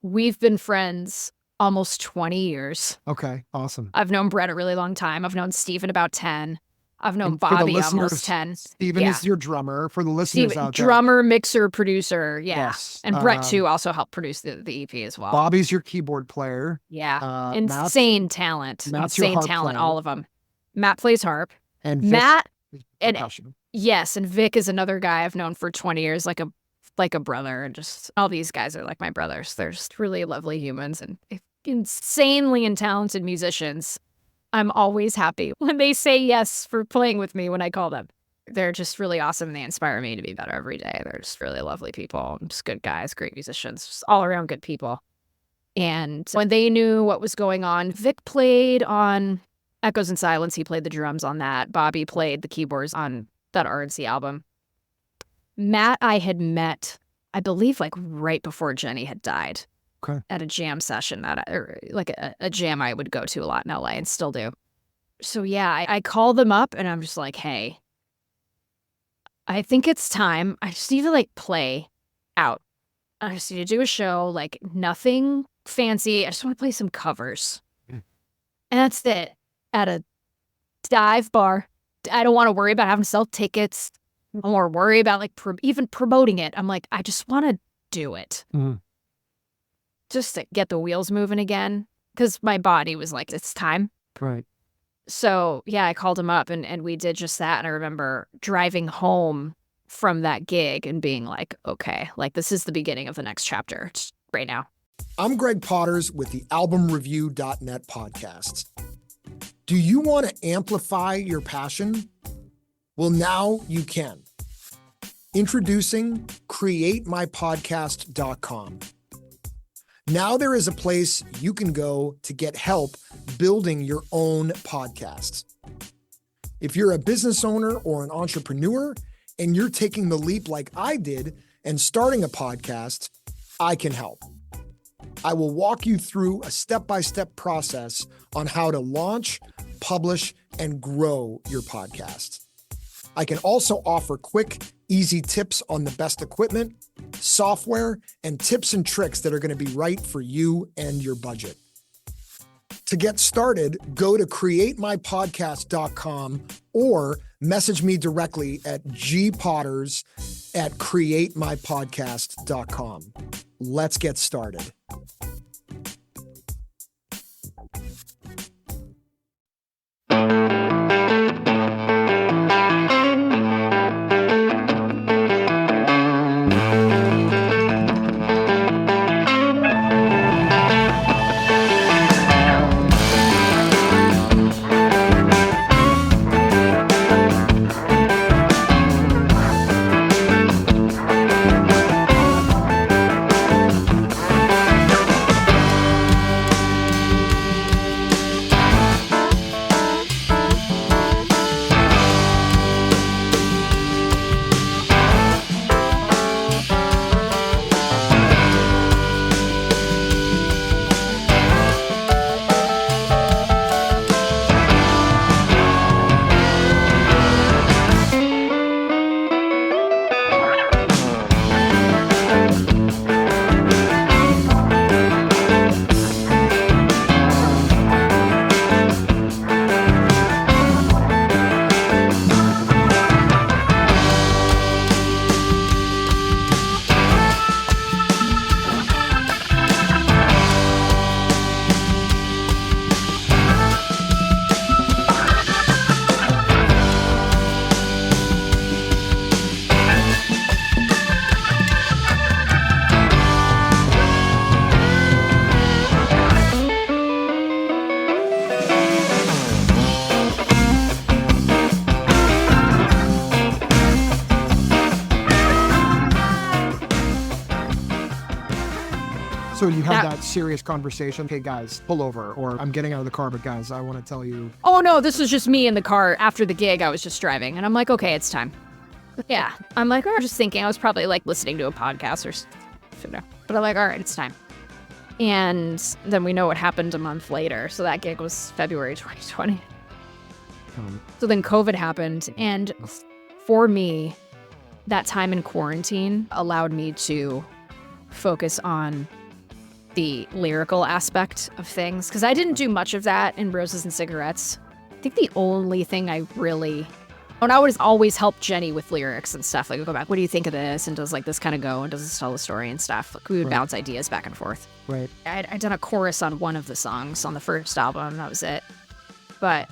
We've been friends almost 20 years. Okay. Awesome. I've known Brett a really long time. I've known Steven about 10. I've known Bobby almost 10. Steven is your drummer for the listeners out there. Drummer, mixer, producer. Yeah. Yes. And Brett, too, also helped produce the EP as well. Bobby's your keyboard player. Yeah. Insane talent. Matt's your harp player. All of them. Matt plays harp. And Matt. And yes. And Vic is another guy I've known for 20 years, like a brother. And just all these guys are like my brothers. They're just really lovely humans and insanely talented musicians. I'm always happy when they say yes for playing with me when I call them. They're just really awesome. And they inspire me to be better every day. They're just really lovely people. Just good guys, great musicians, just all around good people. And when they knew what was going on, Vic played on Echoes and Silence. He played the drums on that. Bobby played the keyboards on that RNC album. Matt, I had met, I believe, like right before Jenny had died. Okay. At a jam session like a jam I would go to a lot in LA and still do. So yeah, I call them up and I'm just like, hey, I think it's time. I just need to like play out. I just need to do a show, like nothing fancy. I just want to play some covers. And that's it. At a dive bar. I don't want to worry about having to sell tickets. I don't want to worry about like even promoting it. I'm like, I just want to do it. Mm-hmm. Just to get the wheels moving again. Because my body was like, it's time. Right. So, yeah, I called him up and we did just that. And I remember driving home from that gig and being like, okay, like this is the beginning of the next chapter right now. I'm Greg Potters with the albumreview.net podcast. Do you want to amplify your passion? Well, now you can. Introducing createmypodcast.com. Now there is a place you can go to get help building your own podcast. If you're a business owner or an entrepreneur and you're taking the leap like I did and starting a podcast, I can help. I will walk you through a step-by-step process on how to launch, publish, and grow your podcast. I can also offer quick, easy tips on the best equipment, software, and tips and tricks that are going to be right for you and your budget. To get started, go to createmypodcast.com or message me directly at gpotters@createmypodcast.com. Let's get started. So you had that serious conversation. Hey guys, pull over, or I'm getting out of the car, but guys, I want to tell you. Oh no, this was just me in the car after the gig. I was just driving and I'm like, okay, it's time. Yeah. I'm like, just thinking. I was probably like listening to a podcast or something. But I'm like, all right, it's time. And then we know what happened a month later. So that gig was February 2020. So then COVID happened. And for me, that time in quarantine allowed me to focus on the lyrical aspect of things. Because I didn't do much of that in Roses and Cigarettes. I think the only thing I really... And I would always help Jenny with lyrics and stuff. Like, go back, what do you think of this? And does like this kind of go? And does this tell the story and stuff? Like, we would bounce ideas back and forth. Right. I'd done a chorus on one of the songs on the first album. That was it. But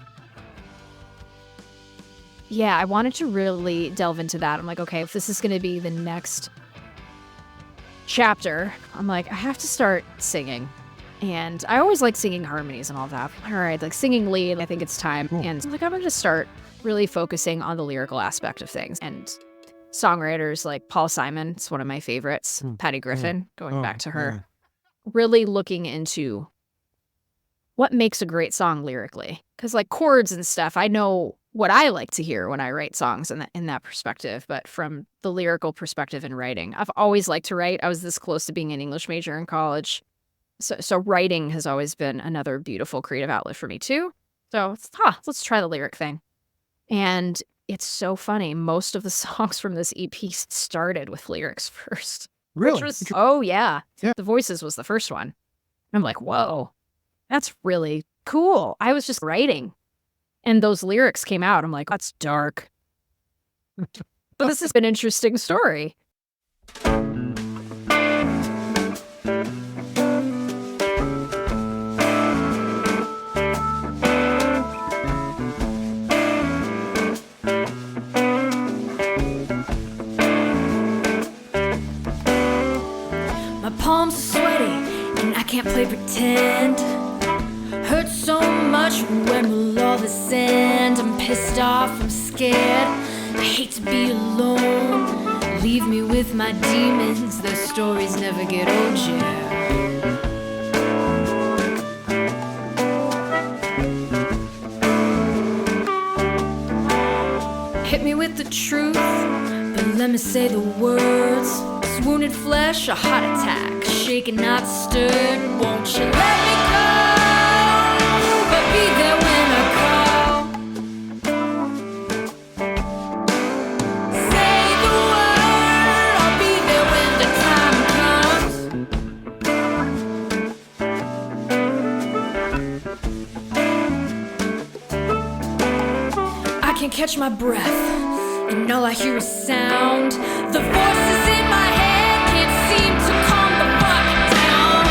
yeah, I wanted to really delve into that. I'm like, okay, if this is going to be the next chapter, I'm like, I have to start singing. And I always like singing harmonies and all that. All right, like singing lead, I think it's time. Cool. And I'm like, I'm going to start really focusing on the lyrical aspect of things. And songwriters like Paul Simon, it's one of my favorites, Patty Griffin, going back to her, really looking into what makes a great song lyrically. Because like chords and stuff, I know what I like to hear when I write songs in that perspective. But from the lyrical perspective in writing, I've always liked to write. I was this close to being an English major in college. So writing has always been another beautiful creative outlet for me too. So let's try the lyric thing. And it's so funny. Most of the songs from this EP started with lyrics first. Really? Oh, yeah. The Voices was the first one. I'm like, whoa, that's really cool. I was just writing. And those lyrics came out. I'm like, that's dark. But this is an interesting story. Palms are sweaty and I can't play pretend. Hurts so much, when will all this end? I'm pissed off, I'm scared, I hate to be alone. Leave me with my demons, their stories never get old, yeah. Hit me with the truth, but let me say the words. Wounded flesh, a heart attack, shaken, not stirred. Won't you let me go? But be there when I call. Say the word, I'll be there when the time comes. I can't catch my breath, and all I hear is sound. The voices in my head seem to calm the fuck down.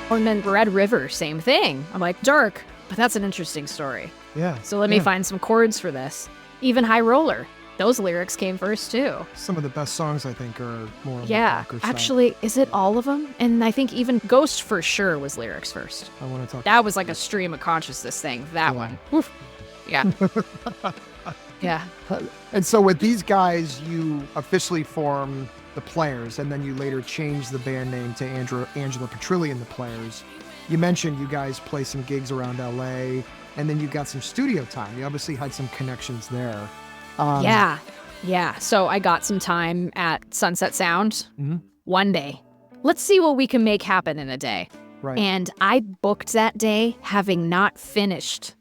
And then Red River, same thing. I'm like, dark, but that's an interesting story. Yeah. So let me find some chords for this. Even High Roller. those lyrics came first too. Some of the best songs, I think, are more on the Yeah, rocker side. actually, is it all of them? And I think even Ghost for sure was lyrics first. I want to talk. That was like a stream of consciousness thing. That Yeah. one. Woof. Yeah. Yeah. And so with these guys, you officially form the Players, and then you later changed the band name to Angela Petrilli and the Players. You mentioned you guys play some gigs around LA, and then you got some studio time. You obviously had some connections there. Yeah. Yeah. So I got some time at Sunset Sound Mhm. one day. Let's see what we can make happen in a day. Right. And I booked that day having not finished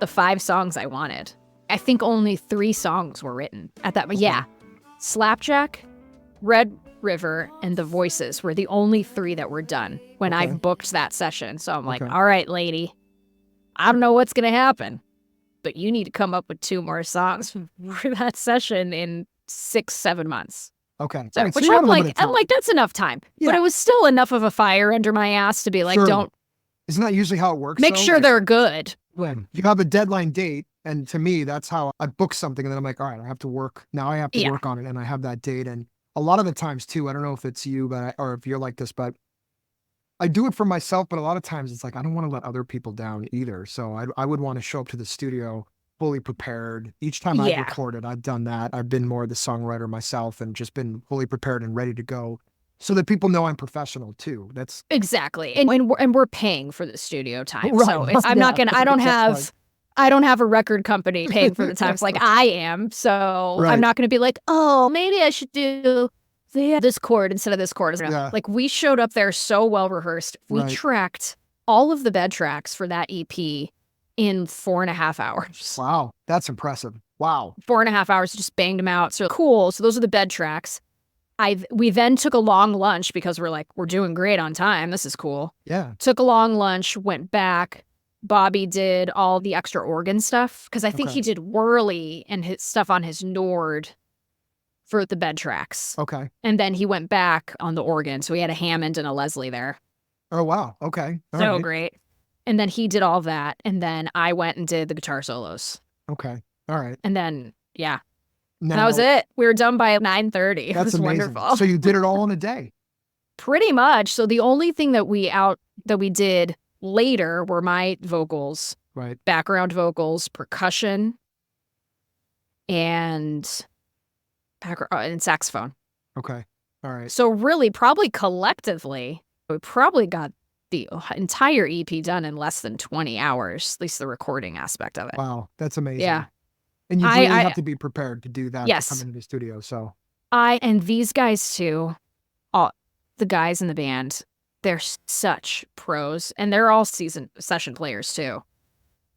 the 5 songs I wanted. I think only 3 songs were written at that. Yeah. Slapjack, Red River, and The Voices were the only 3 that were done when I Okay. booked that session. So I'm like, Okay. all right, lady, I don't know what's going to happen, but you need to come up with 2 more songs for that session in 6-7 months. Okay. So, All right, so which you had I'm a little bit like, of time. that's enough time. Yeah. But it was still enough of a fire under my ass to be like, Sure. don't Isn't that usually how it works? make though? sure they're good. When you have a deadline date, and to me, that's how I book something, and then I'm like, all right, I have to work. Now I have to Yeah. work on it, and I have that date. And a lot of the times too, I don't know if it's you, or if you're like this, but I do it for myself. But a lot of times it's like, I don't want to let other people down either. So I would want to show up to the studio fully prepared. Each time I've Yeah. recorded, I've done that. I've been more the songwriter myself and just been fully prepared and ready to go so that people know I'm professional too. That's Exactly. And we're paying for the studio time. Right. So I'm not Yeah. going to, I don't That's have, I don't have a record company paying for the times like I am. So Right. I'm not going to be like, oh, maybe I should do this chord instead of this chord. Yeah. Like we showed up there so well rehearsed. We Right. tracked all of the bed tracks for that EP in 4.5 hours. wow. That's impressive. Wow. 4.5 hours, just banged them out. So cool. So those are the bed tracks. We then took a long lunch because we're like, we're doing great on time. This is cool. Yeah. Took a long lunch, went back. Bobby did all the extra organ stuff because I think Okay. he did whirly and his stuff on his Nord for the bed tracks. Okay. And then he went back on the organ. So he had a Hammond and a Leslie there. Oh, wow. Okay. All So right. great. And then he did all that. And then I went and did the guitar solos. Okay. All right. And then, yeah. Now, That was it. We were done by 9:30. It That's was amazing. wonderful. So you did it all in a day. Pretty much. So the only thing that we did later were my vocals, Right. background vocals, percussion, and saxophone. Okay. All right. So really, probably collectively, we probably got the entire EP done in less than 20 hours, at least the recording aspect of it. Wow. That's amazing. Yeah. And you I- really I- have to be prepared to do that Yes. to come into the studio. So And these guys too, all the guys in the band, they're such pros, and they're all seasoned session players too.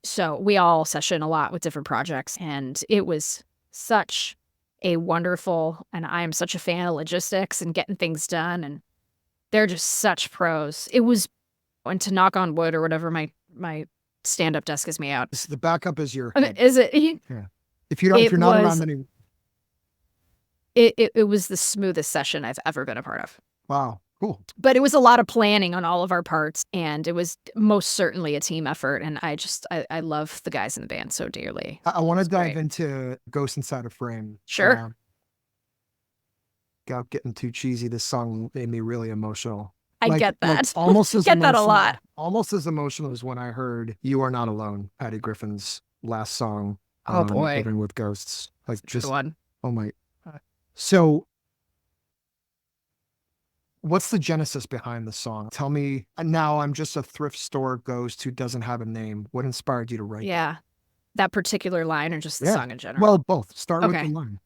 So we all session a lot with different projects, and it was such a wonderful, and I am such a fan of logistics and getting things done, and they're just such pros. It was, and to knock on wood or whatever my stand-up desk gives me out. the backup is your I mean, head. is it? If you don't, if it you're not was- around, then It was the smoothest session I've ever been a part of. wow. Cool. But it was a lot of planning on all of our parts, and it was most certainly a team effort. And I love the guys in the band so dearly. I want to It's dive great. into Ghost Inside a Frame. Sure. Without getting too cheesy, this song made me really emotional. I get that. almost as Get that a emotional- lot. Almost as emotional as when I heard "You Are Not Alone," Patty Griffin's last song. Oh, boy. Living with Ghosts. Like Good just one. oh my. So, what's the genesis behind the song? Tell me. Now I'm just a thrift store ghost who doesn't have a name. What inspired you to write? Yeah. That particular line, or just the Yeah. song in general? Well, both. Start with Okay. the line.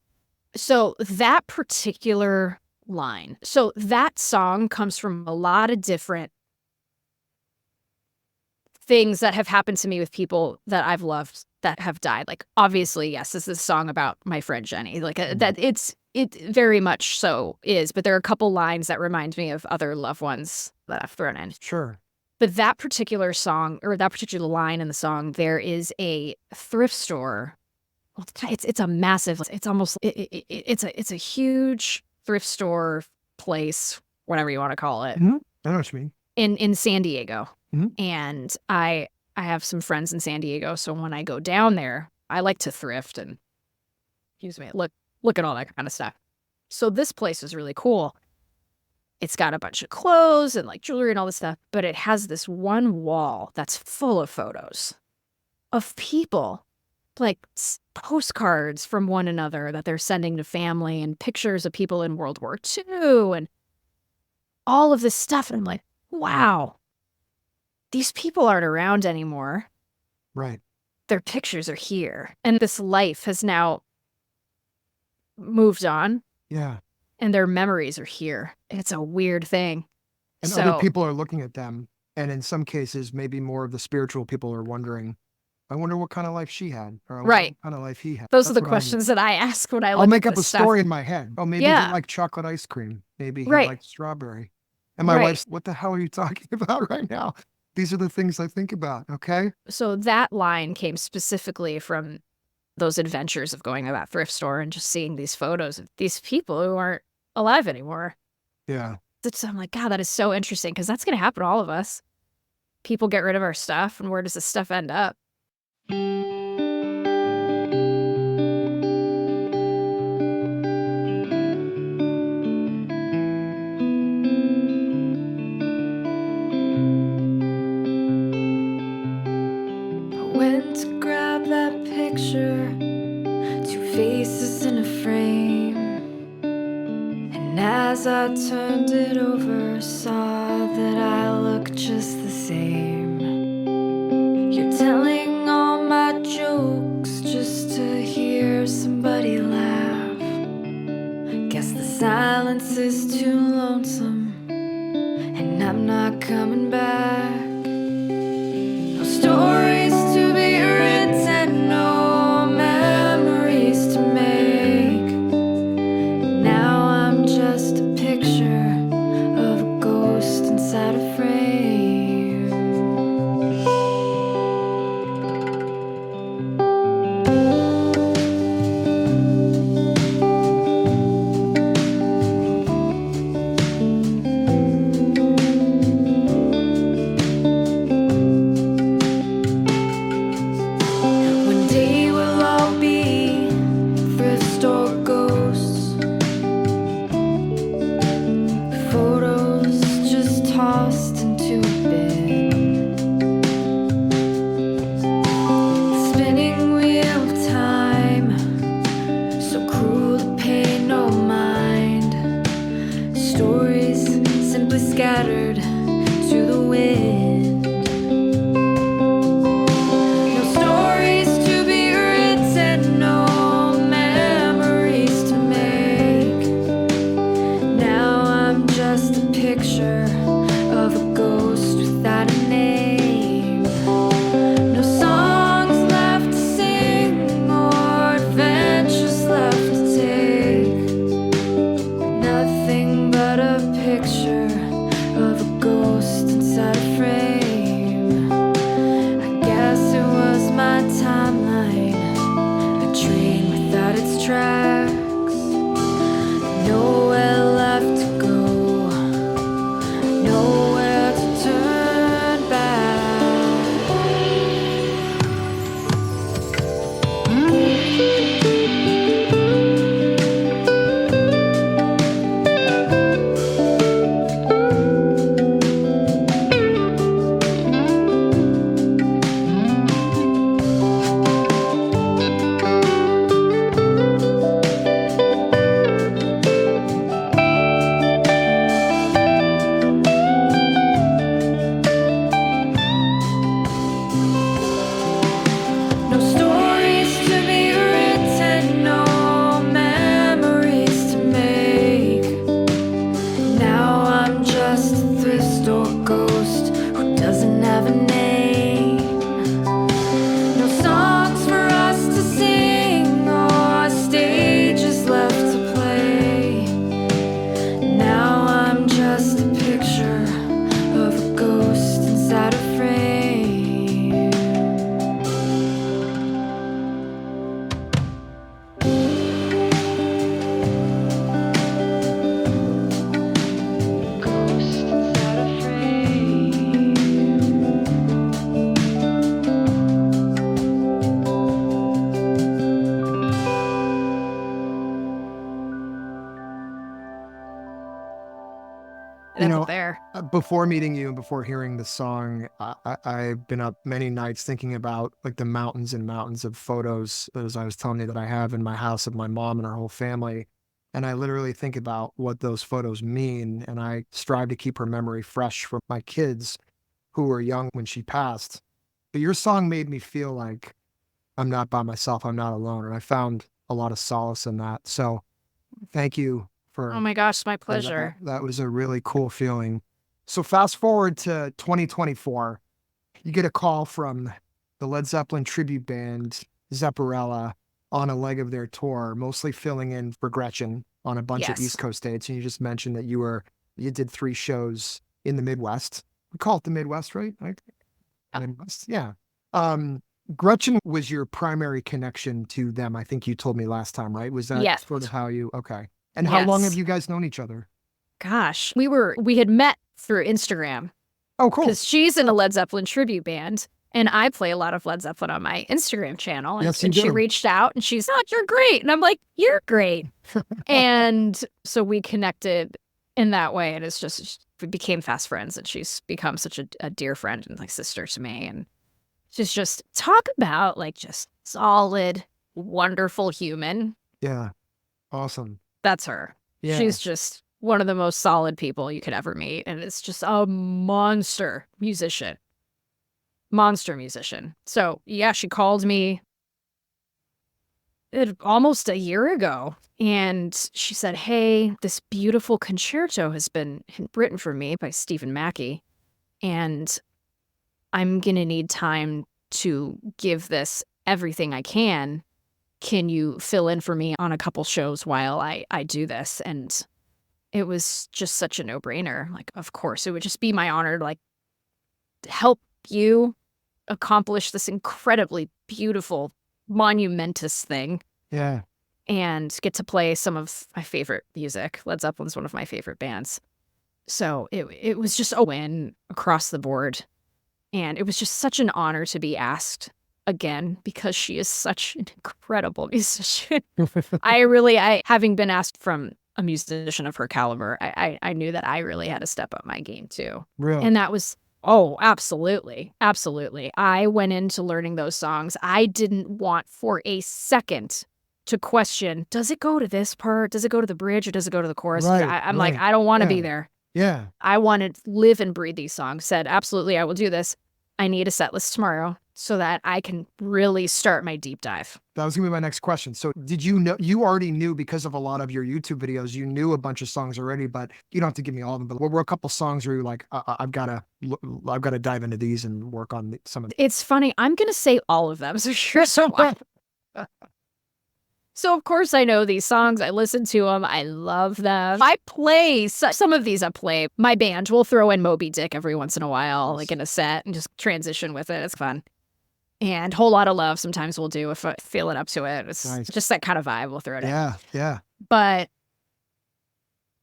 So that particular line. So that song comes from a lot of different things that have happened to me with people that I've loved that have died. Like, obviously, yes, this is a song about my friend Jenny. Like that it very much so is, but there are a couple lines that remind me of other loved ones that I've thrown in. Sure. But that particular song, or that particular line in the song, there is a thrift store. Well, it's a massive. It's almost it's a huge thrift store place, whatever you want to call it, I know what you mean. in San Diego. Mhm. And I have some friends in San Diego, so when I go down there, I like to thrift, and excuse me, look at all that kind of stuff. So this place is really cool. It's got a bunch of clothes and like jewelry and all this stuff, but it has this one wall that's full of photos of people, like postcards from one another that they're sending to family and pictures of people in World War II and all of this stuff. And I'm like, wow, these people aren't around anymore. Right. Their pictures are here. And this life has now moved on. Yeah. And their memories are here. It's a weird thing. And other people are looking at them. And in some cases, maybe more of the spiritual people are wondering, I wonder what kind of life she had. Or I wonder what kind of life he had. Those are the questions that I ask when I look I'll make at up a stuff. story in my head. Oh, maybe he liked chocolate ice cream. Maybe he liked strawberry. And my wife's, what the hell are you talking about right now? These are the things I think about. Okay. So that line came specifically from those adventures of going to that thrift store and just seeing these photos of these people who aren't alive anymore. Yeah. So I'm like, God, that is so interesting because that's going to happen to all of us. People get rid of our stuff, and where does this stuff end up? Went to grab that picture, two faces in a frame. And as I turned it over, saw that I look just the same. You're telling all my jokes just to hear somebody laugh. Guess the silence is too lonesome, and I'm not coming back. No stories to be written, no memories to make. Now I'm just a picture of a ghost inside a frame. One day we'll all be thrift store ghosts. Photos just tossed into a bin. Spinning wheel of time, so cruel to pay no mind. Stories simply scattered to the wind. No stories to be written, no memories to make. Now I'm just a picture of a ghost without a name. No songs left to sing or adventures left to take. Nothing but a picture of a ghost inside a frame. I guess it was my timeline, a train without its tracks. Nowhere left to go, nowhere to turn back. there. Before meeting you and before hearing the song, I've been up many nights thinking about like the mountains and mountains of photos, as I was telling you, that I have in my house of my mom and her whole family. And I literally think about what those photos mean. And I strive to keep her memory fresh for my kids who were young when she passed. But your song made me feel like I'm not by myself. I'm not alone. And I found a lot of solace in that. So thank you for Oh my gosh, my that. pleasure. That was a really cool feeling. So fast forward to 2024, you get a call from the Led Zeppelin tribute band, Zepparella, on a leg of their tour, mostly filling in for Gretchen on a bunch of Yes. East Coast dates. And you just mentioned that you did 3 shows in the Midwest. We call it the Midwest, right? Midwest, yeah. Gretchen was your primary connection to them. I think you told me last time, right? Was that Yes. sort of how you, okay. And how long have Yes. you guys known each other? Gosh, we had met through Instagram Oh, cool. because she's in a Led Zeppelin tribute band. And I play a lot of Led Zeppelin on my Instagram channel. And, Yes, you and she do. reached out and she's, oh, you're great. And I'm like, you're great. And so we connected in that way. And we became fast friends. And she's become such a dear friend and like sister to me. And just talk about like just solid, wonderful human. Yeah. Awesome. That's her. Yeah. She's just one of the most solid people you could ever meet. And it's just a monster musician. So yeah, she called me almost a year ago and she said, hey, this beautiful concerto has been written for me by Stephen Mackey. And I'm going to need time to give this everything I can. Can you fill in for me on a couple shows while I do this? And it was just such a no-brainer. Like, of course, it would just be my honor to like help you accomplish this incredibly beautiful, monumentous thing Yeah. and get to play some of my favorite music. Led Zeppelin's one of my favorite bands. So it was just a win across the board. And it was just such an honor to be asked again because she is such an incredible musician. Having been asked from a musician of her caliber, I knew that I really had to step up my game too. Really? And that was, oh, absolutely. Absolutely. I went into learning those songs. I didn't want for a second to question, does it go to this part? Does it go to the bridge or does it go to the chorus? Right, I'm like, right. I don't want to Yeah. be there. Yeah. I want to live and breathe these songs. Said, absolutely, I will do this. I need a set list tomorrow so that I can really start my deep dive. That was gonna be my next question. So did you know, you already knew because of a lot of your YouTube videos, you knew a bunch of songs already, but you don't have to give me all of them, but what were a couple songs where you're like, I've got to dive into these and work on some of them? It's funny. I'm going to say all of them. So here's why. So, of course, I know these songs. I listen to them. I love them. I play some of these. I play. My band will throw in Moby Dick every once in a while, like in a set, and just transition with it. It's fun. And Whole Lot of Love sometimes we'll do if I feel it up to it. It's Nice. just that kind of vibe. We'll throw it in. Yeah. Yeah. But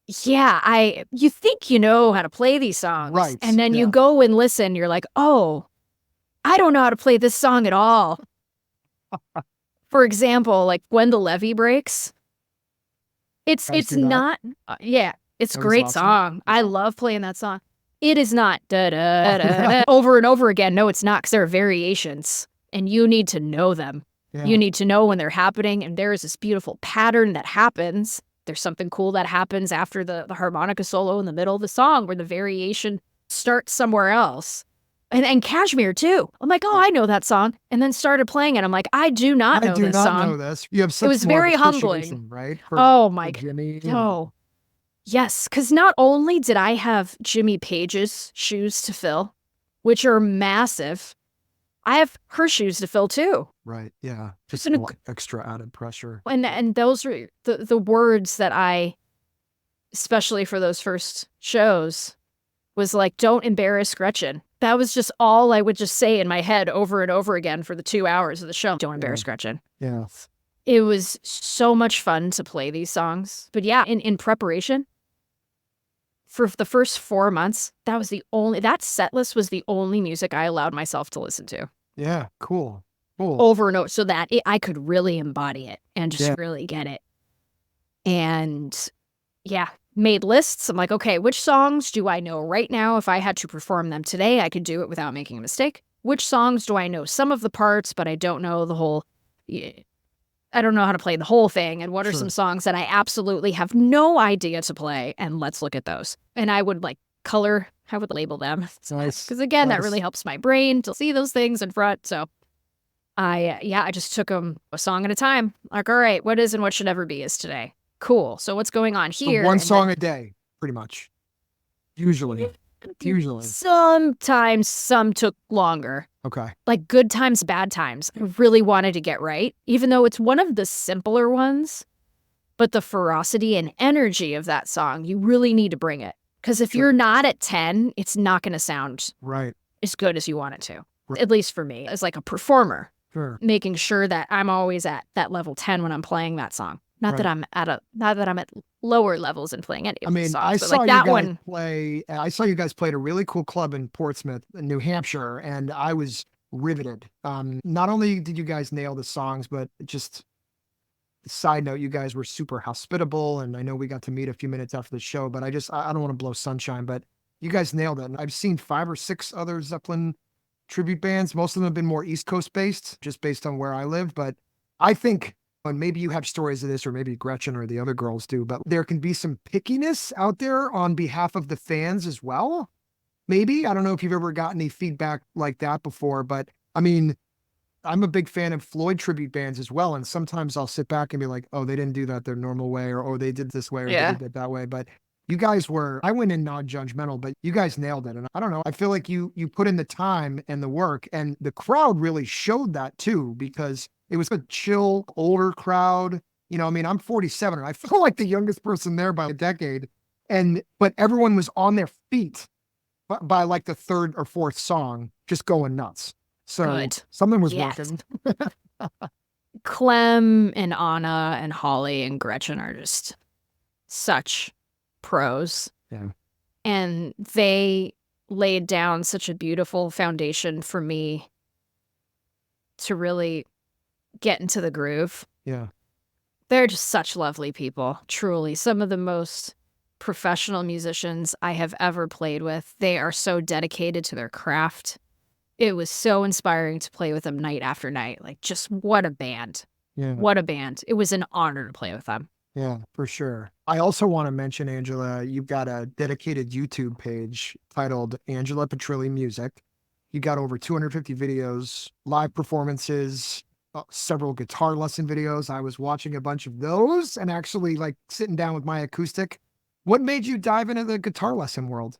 yeah, you think you know how to play these songs. Right, And then you yeah. go and listen. You're like, oh, I don't know how to play this song at all. For example, like When the Levee Breaks. It's Guys do that? not, it's a That was great awesome. song. I love playing that song. It is not da da da da over and over again. No, it's not, because there are variations and you need to know them. Yeah. You need to know when they're happening, and there is this beautiful pattern that happens. There's something cool that happens after the harmonica solo in the middle of the song where the variation starts somewhere else. And Kashmir, too. I'm like, oh, I know that song. And then started playing it. I'm like, I do not know I do this not song. know this. You have such was more of very humbling. appreciation, right? Oh, for my Jimmy. and- Oh, yes. Because not only did I have Jimmy Page's shoes to fill, which are massive, I have her shoes to fill, too. Right. Yeah. Just an a inc- lot extra added pressure. And those are the words that I, especially for those first shows, was like, don't embarrass Gretchen. That was just all I would just say in my head over and over again for the 2 hours of the show. Don't embarrass Gretchen. Yeah. It was so much fun to play these songs. But yeah, in preparation, for the first 4 months, that set list was the only music I allowed myself to listen to Yeah. Cool. Cool. over and over so that I could really embody it and just Yeah. really get it. And yeah, made lists. I'm like, okay, which songs do I know right now? If I had to perform them today, I could do it without making a mistake. Which songs do I know some of the parts, but I don't know the whole, I don't know how to play the whole thing. And what are Sure. some songs that I absolutely have no idea to play? And let's look at those. And I would I would label them. Nice. Because again, that Nice. really helps my brain to see those things in front. So I just took them a song at a time. Like, all right, what is and what should ever be is today. Cool. So what's going on So here? one And song then a day, pretty much. Usually. sometimes some took longer. Okay. Like good times, bad times. I really wanted to get right, even though it's one of the simpler ones. But the ferocity and energy of that song, you really need to bring it. Because if Sure. you're not at 10, it's not going to sound Right. as good as you want it to. Right. At least for me, as like a performer, Sure. making sure that I'm always at that level 10 when I'm playing that song. Not that I'm at lower levels in playing any I of these mean, songs, I but saw like you that guys one. play. I saw you guys play at a really cool club in Portsmouth, New Hampshire, and I was riveted. Not only did you guys nail the songs, but just side note, you guys were super hospitable, and I know we got to meet a few minutes after the show. But I don't want to blow sunshine, but you guys nailed it. And I've seen 5 or 6 other Zeppelin tribute bands. Most of them have been more East Coast based, just based on where I live. But I think, and maybe you have stories of this, or maybe Gretchen or the other girls do, but there can be some pickiness out there on behalf of the fans as well. Maybe. I don't know if you've ever gotten any feedback like that before, but I mean, I'm a big fan of Floyd tribute bands as well. And sometimes I'll sit back and be like, oh, they didn't do that their normal way, or oh, they did this way, or they Yeah. did it that way. But you guys I went in non-judgmental, but you guys nailed it. And I don't know, I feel like you put in the time and the work, and the crowd really showed that too, because it was a chill, older crowd. You know, I mean, I'm 47 and I feel like the youngest person there by a decade. But everyone was on their feet by like the 3rd or 4th song, just going nuts. So Good. something was Yes. working. Clem and Anna and Holly and Gretchen are just such pros. Yeah. And they laid down such a beautiful foundation for me to really get into the groove. Yeah. They're just such lovely people, truly. Some of the most professional musicians I have ever played with. They are so dedicated to their craft. It was so inspiring to play with them night after night. Like, just what a band. Yeah. What a band. It was an honor to play with them. Yeah, for sure. I also want to mention, Angela, you've got a dedicated YouTube page titled Angela Petrilli Music. You got over 250 videos, live performances, several guitar lesson videos. I was watching a bunch of those and actually like sitting down with my acoustic. What made you dive into the guitar lesson world?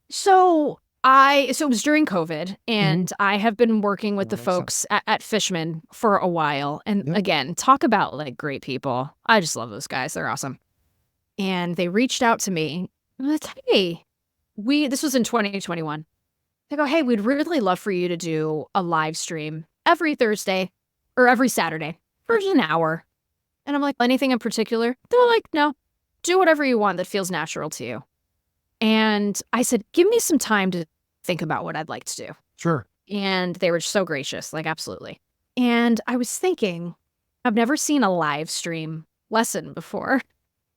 So it was during COVID, and I have been working with That the makes folks at Fishman for a while. And Yep. again, talk about like great people. I just love those guys. They're awesome. And they reached out to me. Hey, this was in 2021. They go, hey, we'd really love for you to do a live stream every Thursday or every Saturday for an hour. And I'm like, anything in particular? They're like, no, do whatever you want that feels natural to you. And I said, give me some time to think about what I'd like to do. Sure. And they were so gracious, like, absolutely. And I was thinking, I've never seen a live stream lesson before.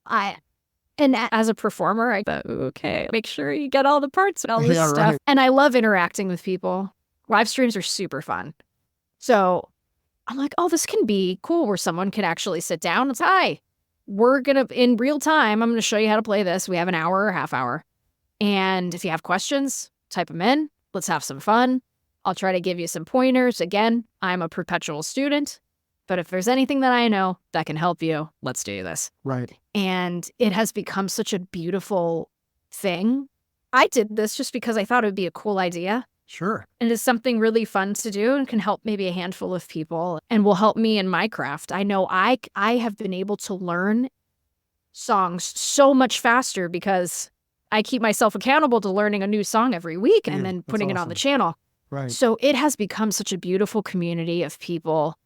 And as a performer, I thought, okay, make sure you get all the parts and all this Yeah, stuff. right. And I love interacting with people. Live streams are super fun. So I'm like, oh, this can be cool where someone can actually sit down and say, hi, we're going to, in real time, I'm going to show you how to play this. We have an hour or a half hour. And if you have questions, type them in. Let's have some fun. I'll try to give you some pointers. Again, I'm a perpetual student, but if there's anything that I know that can help you, let's do this. Right. And it has become such a beautiful thing. I did this just because I thought it would be a cool idea. Sure. And it's something really fun to do and can help maybe a handful of people and will help me in my craft. I know I have been able to learn songs so much faster because I keep myself accountable to learning a new song every week and Yeah, then that's putting it on the awesome. channel. Right. So it has become such a beautiful community of people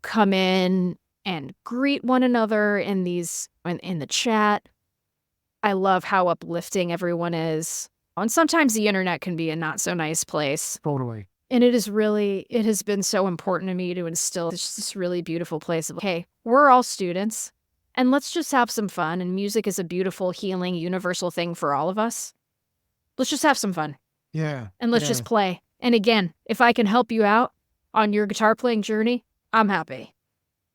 come in and greet one another in the chat. I love how uplifting everyone is. And sometimes the internet can be a not so nice place. Totally. And it has been so important to me to instill this really beautiful place of, hey, we're all students and let's just have some fun. And music is a beautiful, healing, universal thing for all of us. Let's just have some fun. Yeah. And let's just play. And again, if I can help you out on your guitar playing journey, I'm happy.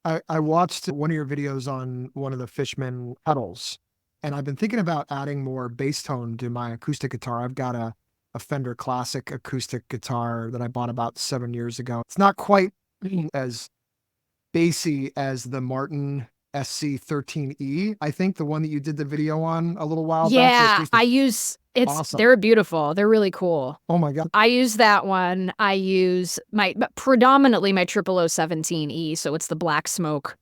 I watched one of your videos on one of the Fishman pedals, and I've been thinking about adding more bass tone to my acoustic guitar. I've got a Fender Classic acoustic guitar that I bought about 7 years ago. It's not quite as bassy as the Martin SC13E, I think, the one that you did the video on a little while back. Yeah, I use Awesome. They're beautiful. They're really cool. Oh my God. I use that one. I use predominantly my 0017E. So it's the black smoke.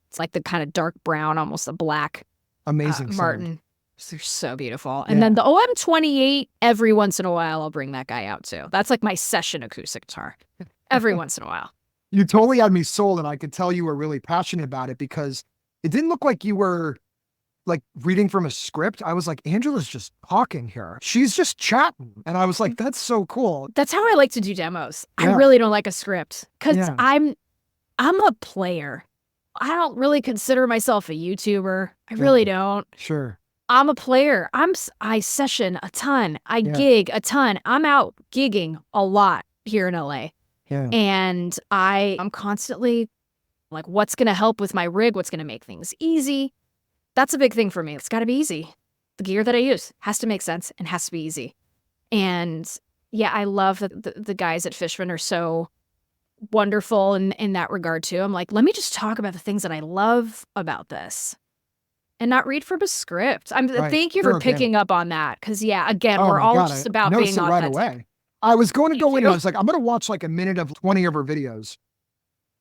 It's like the kind of dark brown, almost a black Amazing sound. Martin. They're so beautiful. And then the OM28, every once in a while, I'll bring that guy out too. That's like my session acoustic guitar. Every once in a while. You totally had me sold, and I could tell you were really passionate about it because it didn't look like you were like reading from a script. I was like, Angela's just talking here. She's just chatting. And I was like, that's so cool. That's how I like to do demos. Yeah. I really don't like a script because Yeah. I'm a player. I don't really consider myself a YouTuber. I really don't. Sure. I'm a player. I session a ton. I gig a ton. I'm out gigging a lot here in LA. Yeah. And I'm constantly like, what's going to help with my rig? What's going to make things easy? That's a big thing for me. It's got to be easy. The gear that I use has to make sense and has to be easy. And yeah, I love that the guys at Fishman are so wonderful in that regard too. I'm like, let me just talk about the things that I love about this and not read from a script. Thank you for picking up on that. Cause yeah, again, we're all just about being authentic. Right away. I was going to go in and I was like, I'm going to watch like a minute of 20 of her videos.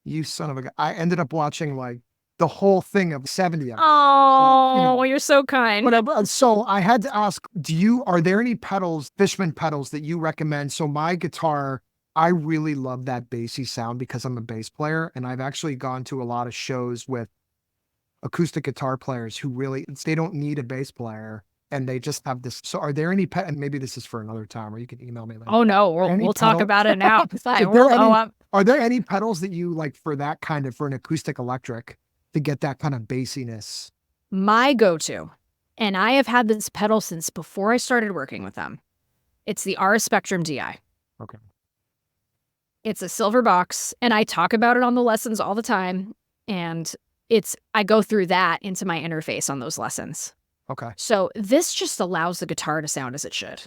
You son of a guy. I ended up watching like the whole thing of 70 of them. Oh, you're so kind. So I had to ask, are there any pedals, Fishman pedals that you recommend? So my guitar, I really love that bassy sound because I'm a bass player. And I've actually gone to a lot of shows with acoustic guitar players who really, they don't need a bass player and they just have this. So are there any, and maybe this is for another time or you can email me later. Oh no, we'll talk about it now. Are there any pedals that you like for that kind of, for an acoustic electric to get that kind of bassiness? My go-to, and I have had this pedal since before I started working with them. It's the RS Spectrum DI. Okay. It's a silver box, and I talk about it on the lessons all the time. And I go through that into my interface on those lessons. Okay. So this just allows the guitar to sound as it should.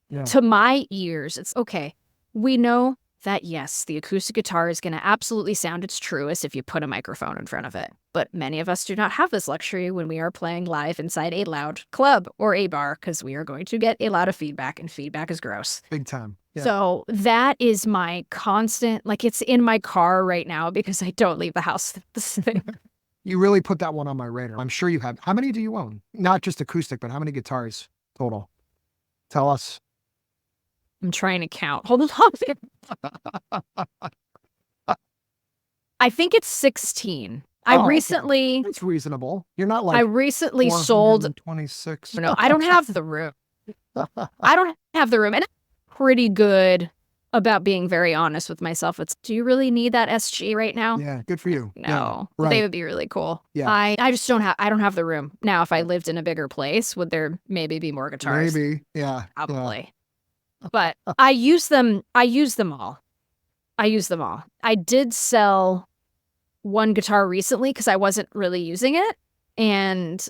Yeah. To my ears, it's okay. We know that, yes, the acoustic guitar is going to absolutely sound its truest if you put a microphone in front of it. But many of us do not have this luxury when we are playing live inside a loud club or a bar because we are going to get a lot of feedback, and feedback is gross. Big time. Yeah. So that is my constant, like it's in my car right now because I don't leave the house. This thing. You really put that one on my radar. I'm sure you have. How many do you own? Not just acoustic, but how many guitars total? Tell us. I'm trying to count. Hold on. I think it's 16. Okay. That's reasonable. You're not like I recently sold 26. No, I don't have the room. I don't have the room. And I'm pretty good about being very honest with myself. Do you really need that SG right now? Yeah, good for you. No. Yeah, right. They would be really cool. Yeah. I just don't have the room. Now, if I lived in a bigger place, would there maybe be more guitars? Maybe. Yeah. Probably. Yeah. But I use them all. I did sell one guitar recently because I wasn't really using it. And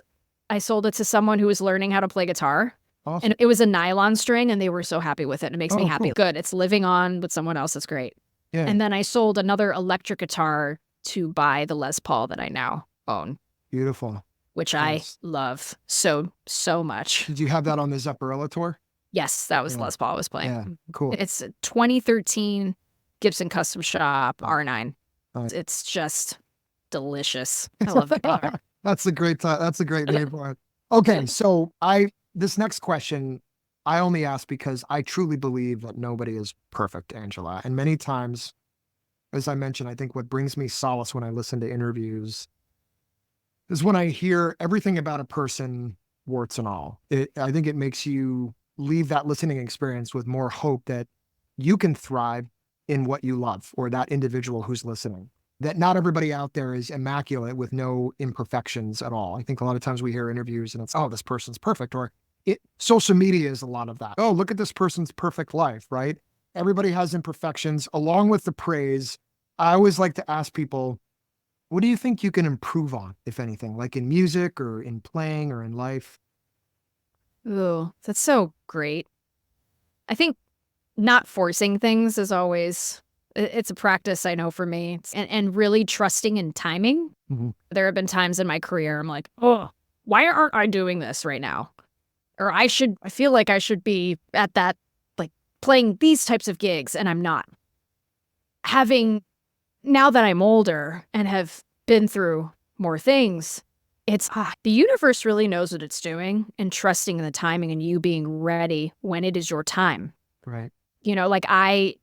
I sold it to someone who was learning how to play guitar. Awesome. And it was a nylon string and they were so happy with it. It makes me happy. Cool. Good. It's living on with someone else. That's great. Yeah. And then I sold another electric guitar to buy the Les Paul that I now own. Beautiful. Which Nice. I love so much. Did you have that on the Zepparella tour? Yes, that was Les Paul I was playing. Yeah, cool. It's a 2013 Gibson Custom Shop R9. Nice. It's just delicious. I love the guitar. That's a great name for it. Okay, so this next question, I only ask because I truly believe that nobody is perfect, Angela. And many times, as I mentioned, I think what brings me solace when I listen to interviews is when I hear everything about a person, warts and all. I think it makes you leave that listening experience with more hope that you can thrive in what you love, or that individual who's listening. that not everybody out there is immaculate with no imperfections at all. I think a lot of times we hear interviews and it's, oh, this person's perfect. Or social media is a lot of that. Oh, look at this person's perfect life, right? Everybody has imperfections along with the praise. I always like to ask people, what do you think you can improve on, if anything, like in music or in playing or in life? Ooh, that's so great. I think not forcing things is always, it's a practice I know for me. And really trusting in timing. Mhm. There have been times in my career I'm like, oh, why aren't I doing this right now? Or I feel like I should be at that, like playing these types of gigs, and I'm not. Now that I'm older and have been through more things, it's the universe really knows what it's doing, and trusting in the timing and you being ready when it is your time. Right. You know, like I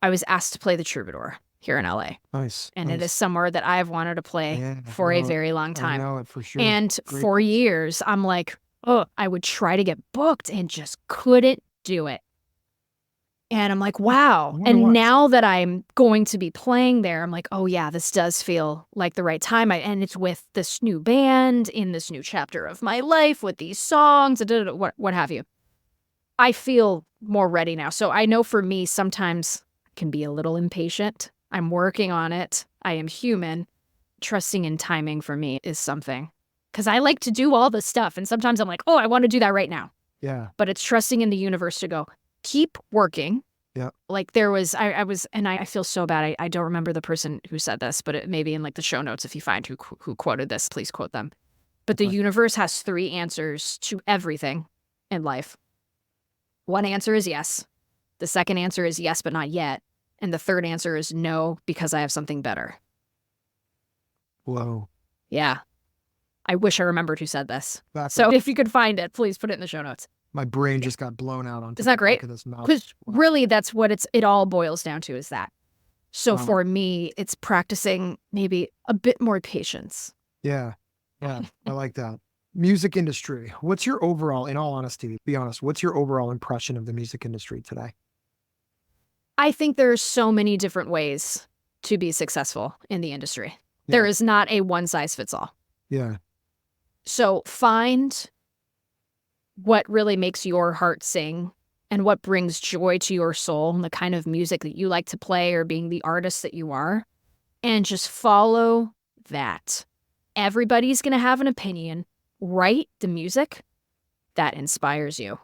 was asked to play the Troubadour here in LA. Nice. And it is Nice. somewhere that I've wanted to play Yeah, for I a know it. very long I time. know it for sure. And Great for place. years, I'm like, oh, I would try to get booked and just couldn't do it. And I'm like, wow. wonder And what. now that I'm going to be playing there, I'm like, oh yeah, this does feel like the right time. And it's with this new band in this new chapter of my life with these songs, what have you. I feel more ready now. So I know for me, sometimes I can be a little impatient. I'm working on it. I am human. Trusting in timing for me is something. Because I like to do all the stuff. And sometimes I'm like, oh, I want to do that right now. Yeah. But it's trusting in the universe to go, keep working. Yeah. Like there was, I feel so bad. I don't remember the person who said this, but it may be in like the show notes. If you find who quoted this, please quote them. But the Okay. universe has 3 answers to everything in life. One answer is yes. The second answer is yes, but not yet. And the third answer is no, because I have something better. Whoa. Yeah. I wish I remembered who said this. That's So if you could find it, please put it in the show notes. my brain just got blown out on Isn't that great? this mouth. Because really, that's what it all boils down to, is that. So Wow. for me, it's practicing maybe a bit more patience. Yeah. Yeah. I like that. Music industry. What's your overall, in all honesty, be honest, what's your overall impression of the music industry today? I think there's so many different ways to be successful in the industry. Yeah. There is not a one size fits all. Yeah. So find what really makes your heart sing and what brings joy to your soul and the kind of music that you like to play or being the artist that you are, and just follow that. Everybody's going to have an opinion. Write the music that inspires you.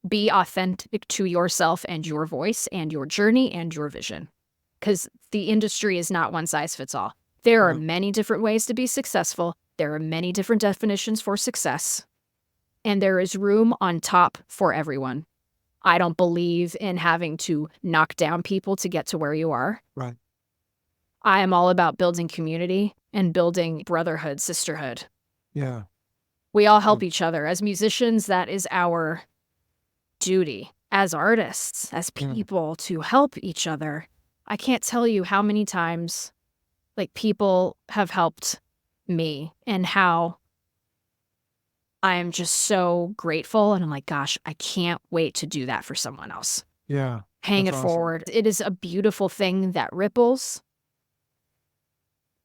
Be authentic to yourself and your voice and your journey and your vision, because the industry is not one size fits all. There are No. many different ways to be successful. There are many different definitions for success, and there is room on top for everyone. I don't believe in having to knock down people to get to where you are. Right. I am all about building community and building brotherhood, sisterhood. Yeah. We all help each other. As musicians, that is our duty. As artists, as people, to help each other. I can't tell you how many times like people have helped me and how I am just so grateful. And I'm like, gosh, I can't wait to do that for someone else. Yeah. Paying That's it awesome. forward. It is a beautiful thing that ripples.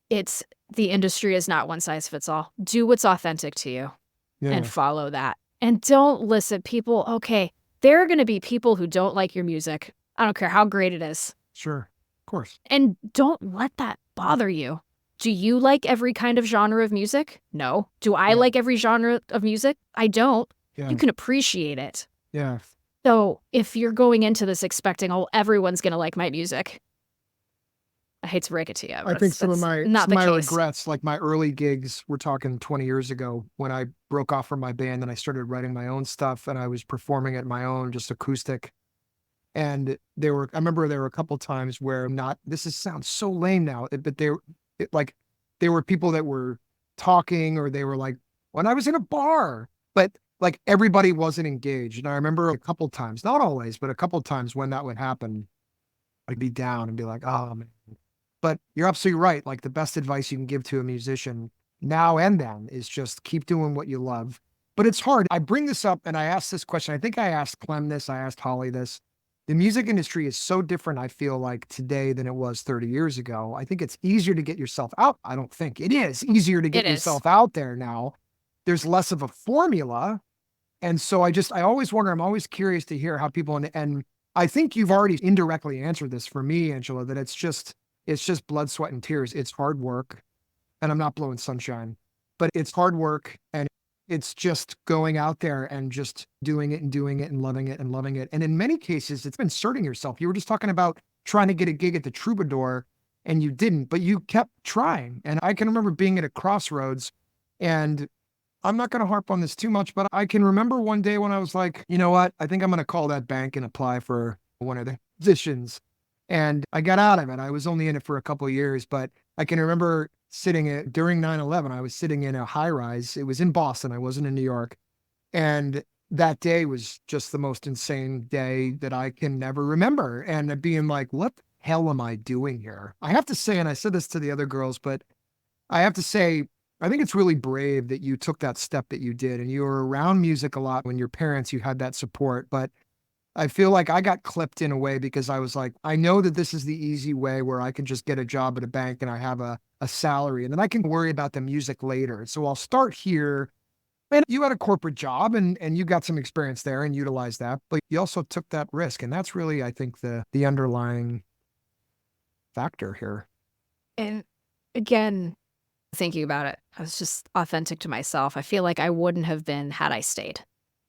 The industry is not one size fits all. Do what's authentic to you Yeah. and follow that. And don't listen. People, okay, there are going to be people who don't like your music. I don't care how great it is. Sure. Of course. And don't let that bother you. Do you like every kind of genre of music? No. Do I Yeah. like every genre of music? I don't. Yeah. You can appreciate it. Yeah. So if you're going into this expecting, oh, everyone's going to like my music, I hate to break it to you. I think some of my case. regrets, like my early gigs, we're talking 20 years ago when I broke off from my band and I started writing my own stuff and I was performing it my own, just acoustic. And I remember there were a couple times where sounds so lame now, but there were people that were talking or they were like, when I was in a bar, but like everybody wasn't engaged. And I remember a couple times, not always, but a couple times when that would happen, I'd be down and be like, oh man. But you're absolutely right. Like the best advice you can give to a musician now and then is just keep doing what you love. But it's hard. I bring this up and I asked this question. I think I asked Clem this. I asked Holly this. The music industry is so different, I feel like, today than it was 30 years ago. I think it's easier to get yourself out. I don't think it is easier to get It is. yourself out there now. There's less of a formula. And so I always wonder, I'm always curious to hear how people, and I think you've already indirectly answered this for me, Angela, that it's just blood, sweat, and tears. It's hard work. And I'm not blowing sunshine, but it's hard work. And it's just going out there and just doing it and loving it and loving it. And in many cases, it's inserting yourself. You were just talking about trying to get a gig at the Troubadour and you didn't, but you kept trying. And I can remember being at a crossroads, and I'm not going to harp on this too much, but I can remember one day when I was like, you know what? I think I'm going to call that bank and apply for one of the positions. And I got out of it. I was only in it for a couple of years, but I can remember during 9/11, I was sitting in a high rise. It was in Boston. I wasn't in New York. And that day was just the most insane day that I can never remember. And being like, what the hell am I doing here? I have to say, and I said this to the other girls, but I have to say, I think it's really brave that you took that step that you did. And you were around music a lot when your parents, you had that support. But I feel like I got clipped in a way because I was like, I know that this is the easy way where I can just get a job at a bank and I have a salary and then I can worry about the music later. So I'll start here. And you had a corporate job and you got some experience there and utilized that, but you also took that risk. And that's really, I think, the underlying factor here. And again, thinking about it, I was just authentic to myself. I feel like I wouldn't have been had I stayed.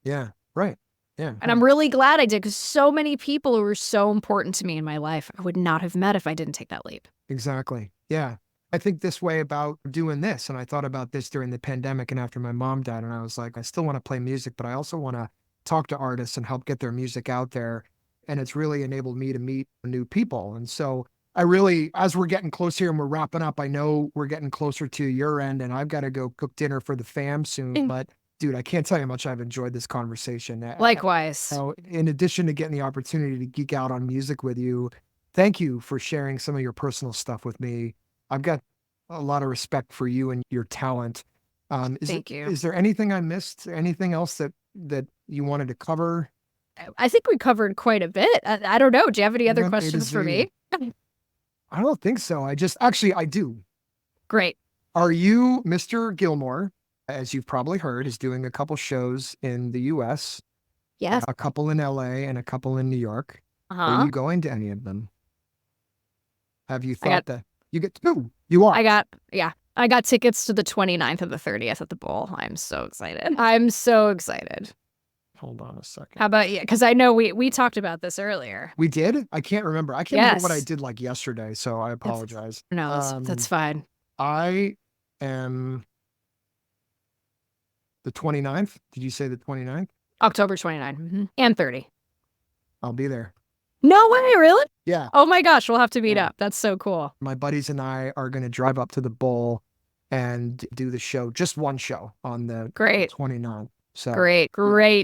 Yeah, right. Yeah. And I'm really glad I did, because so many people who were so important to me in my life I would not have met if I didn't take that leap. Exactly. Yeah. I think this way about doing this. And I thought about this during the pandemic and after my mom died. And I was like, I still want to play music, but I also want to talk to artists and help get their music out there. And it's really enabled me to meet new people. And so I really, as we're getting close here and we're wrapping up, I know we're getting closer to your end and I've got to go cook dinner for the fam soon. But dude, I can't tell you how much I've enjoyed this conversation. Likewise. So in addition to getting the opportunity to geek out on music with you, thank you for sharing some of your personal stuff with me. I've got a lot of respect for you and your talent. Thank you. Is there anything I missed? Anything else that you wanted to cover? I think we covered quite a bit. I don't know. Do you have any other questions for me? I don't think so. I do. Great. Are you, Mr. Gilmour, as you've probably heard, is doing a couple shows in the U.S., Yes. a couple in L.A. and a couple in New York. Uh-huh. Are you going to any of them? Have you thought that you get two? You are. I got tickets to the 29th and the 30th at the Bowl. I'm so excited. I'm so excited. Hold on a second. How about you? Because I know we talked about this earlier. We did? I can't remember. I can't remember what I did like yesterday, so I apologize. No, that's fine. I am the 29th. Did you say the 29th? October 29th. Mm-hmm. And 30. I'll be there. No way, really? Yeah. Oh my gosh, we'll have to meet up. That's so cool. My buddies and I are going to drive up to the Bowl and do the show, just one show on the 29th. So Great.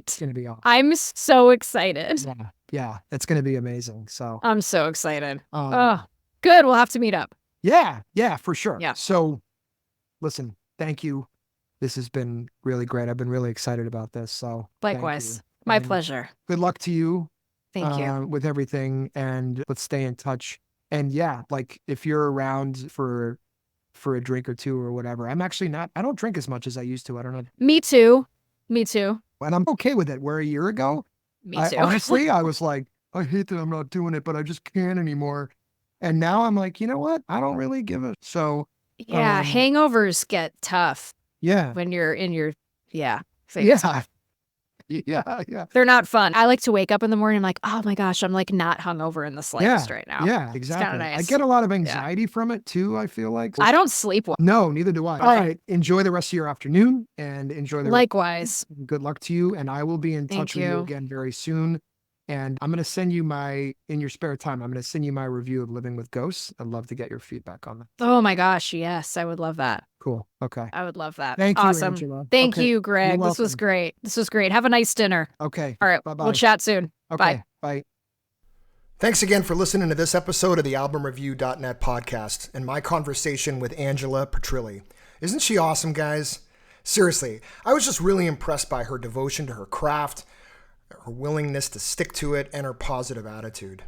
It's going to be awesome. I'm so excited. Yeah, it's going to be amazing. So I'm so excited. Good. We'll have to meet up. Yeah, for sure. Yeah. So listen, thank you. This has been really great. I've been really excited about this. So likewise, my pleasure. Good luck to you. Thank you. With everything, and let's stay in touch. And yeah, like if you're around for a drink or two or whatever, I don't drink as much as I used to. I don't know. Me too. And I'm okay with it. Where a year ago, Me too. Honestly, I was like, I hate that I'm not doing it, but I just can't anymore. And now I'm like, you know what? I don't really give a. So yeah, hangovers get tough. Yeah. When you're in your phase. Yeah. They're not fun. I like to wake up in the morning. I'm like, oh my gosh, I'm like not hungover in the slightest right now. Yeah, exactly. It's kinda nice. I get a lot of anxiety from it too, I feel like. I don't sleep well. No, neither do I. All right. Enjoy the rest of your afternoon and enjoy the Likewise. Good luck to you. And I will be in touch with you again very soon. And I'm going to send you in your spare time, I'm going to send you my review of Living with Ghosts. I'd love to get your feedback on that. Oh my gosh. Yes. I would love that. Cool. Okay. I would love that. Thank you, awesome. Angela. Thank you, Greg. This was great. Have a nice dinner. Okay. All right. Bye-bye. We'll chat soon. Okay. Bye. Thanks again for listening to this episode of the AlbumReview.net podcast and my conversation with Angela Petrilli. Isn't she awesome, guys? Seriously, I was just really impressed by her devotion to her craft, her willingness to stick to it, and her positive attitude.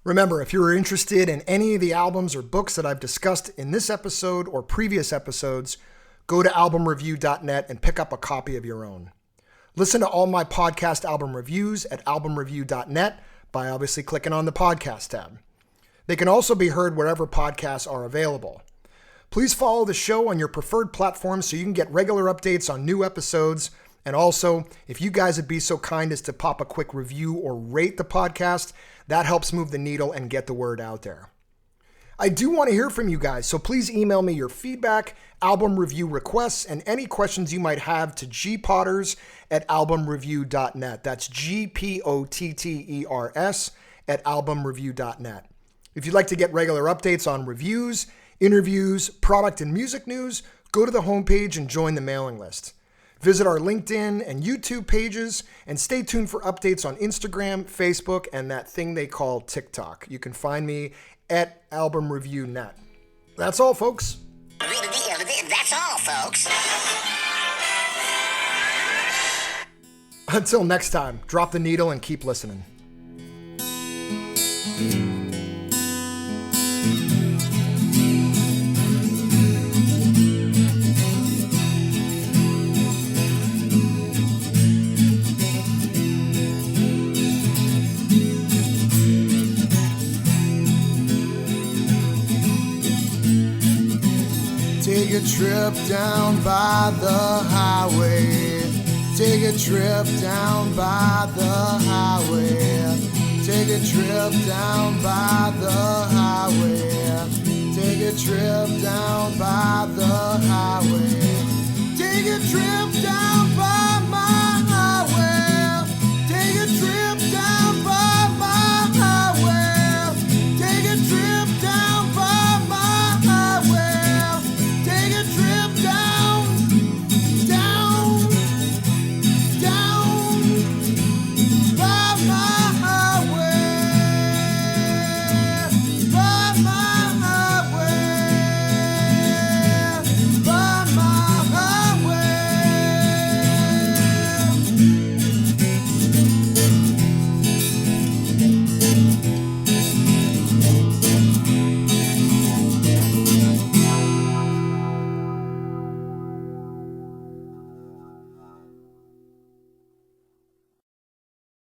Remember, if you're interested in any of the albums or books that I've discussed in this episode or previous episodes, go to albumreview.net and pick up a copy of your own. Listen to all my podcast album reviews at albumreview.net by obviously clicking on the podcast tab. They can also be heard wherever podcasts are available. Please follow the show on your preferred platform so you can get regular updates on new episodes. And also, if you guys would be so kind as to pop a quick review or rate the podcast, that helps move the needle and get the word out there. I do want to hear from you guys, so please email me your feedback, album review requests, and any questions you might have to gpotters@albumreview.net. That's GPOTTERS @albumreview.net. If you'd like to get regular updates on reviews, interviews, product and music news, go to the homepage and join the mailing list. Visit our LinkedIn and YouTube pages, and stay tuned for updates on Instagram, Facebook, and that thing they call TikTok. You can find me at albumreview.net. That's all, folks. That's all, folks. Until next time, drop the needle and keep listening. Take a trip down by the highway. Take a trip down by the highway. Take a trip down by the highway. Take a trip down by the highway. Take a trip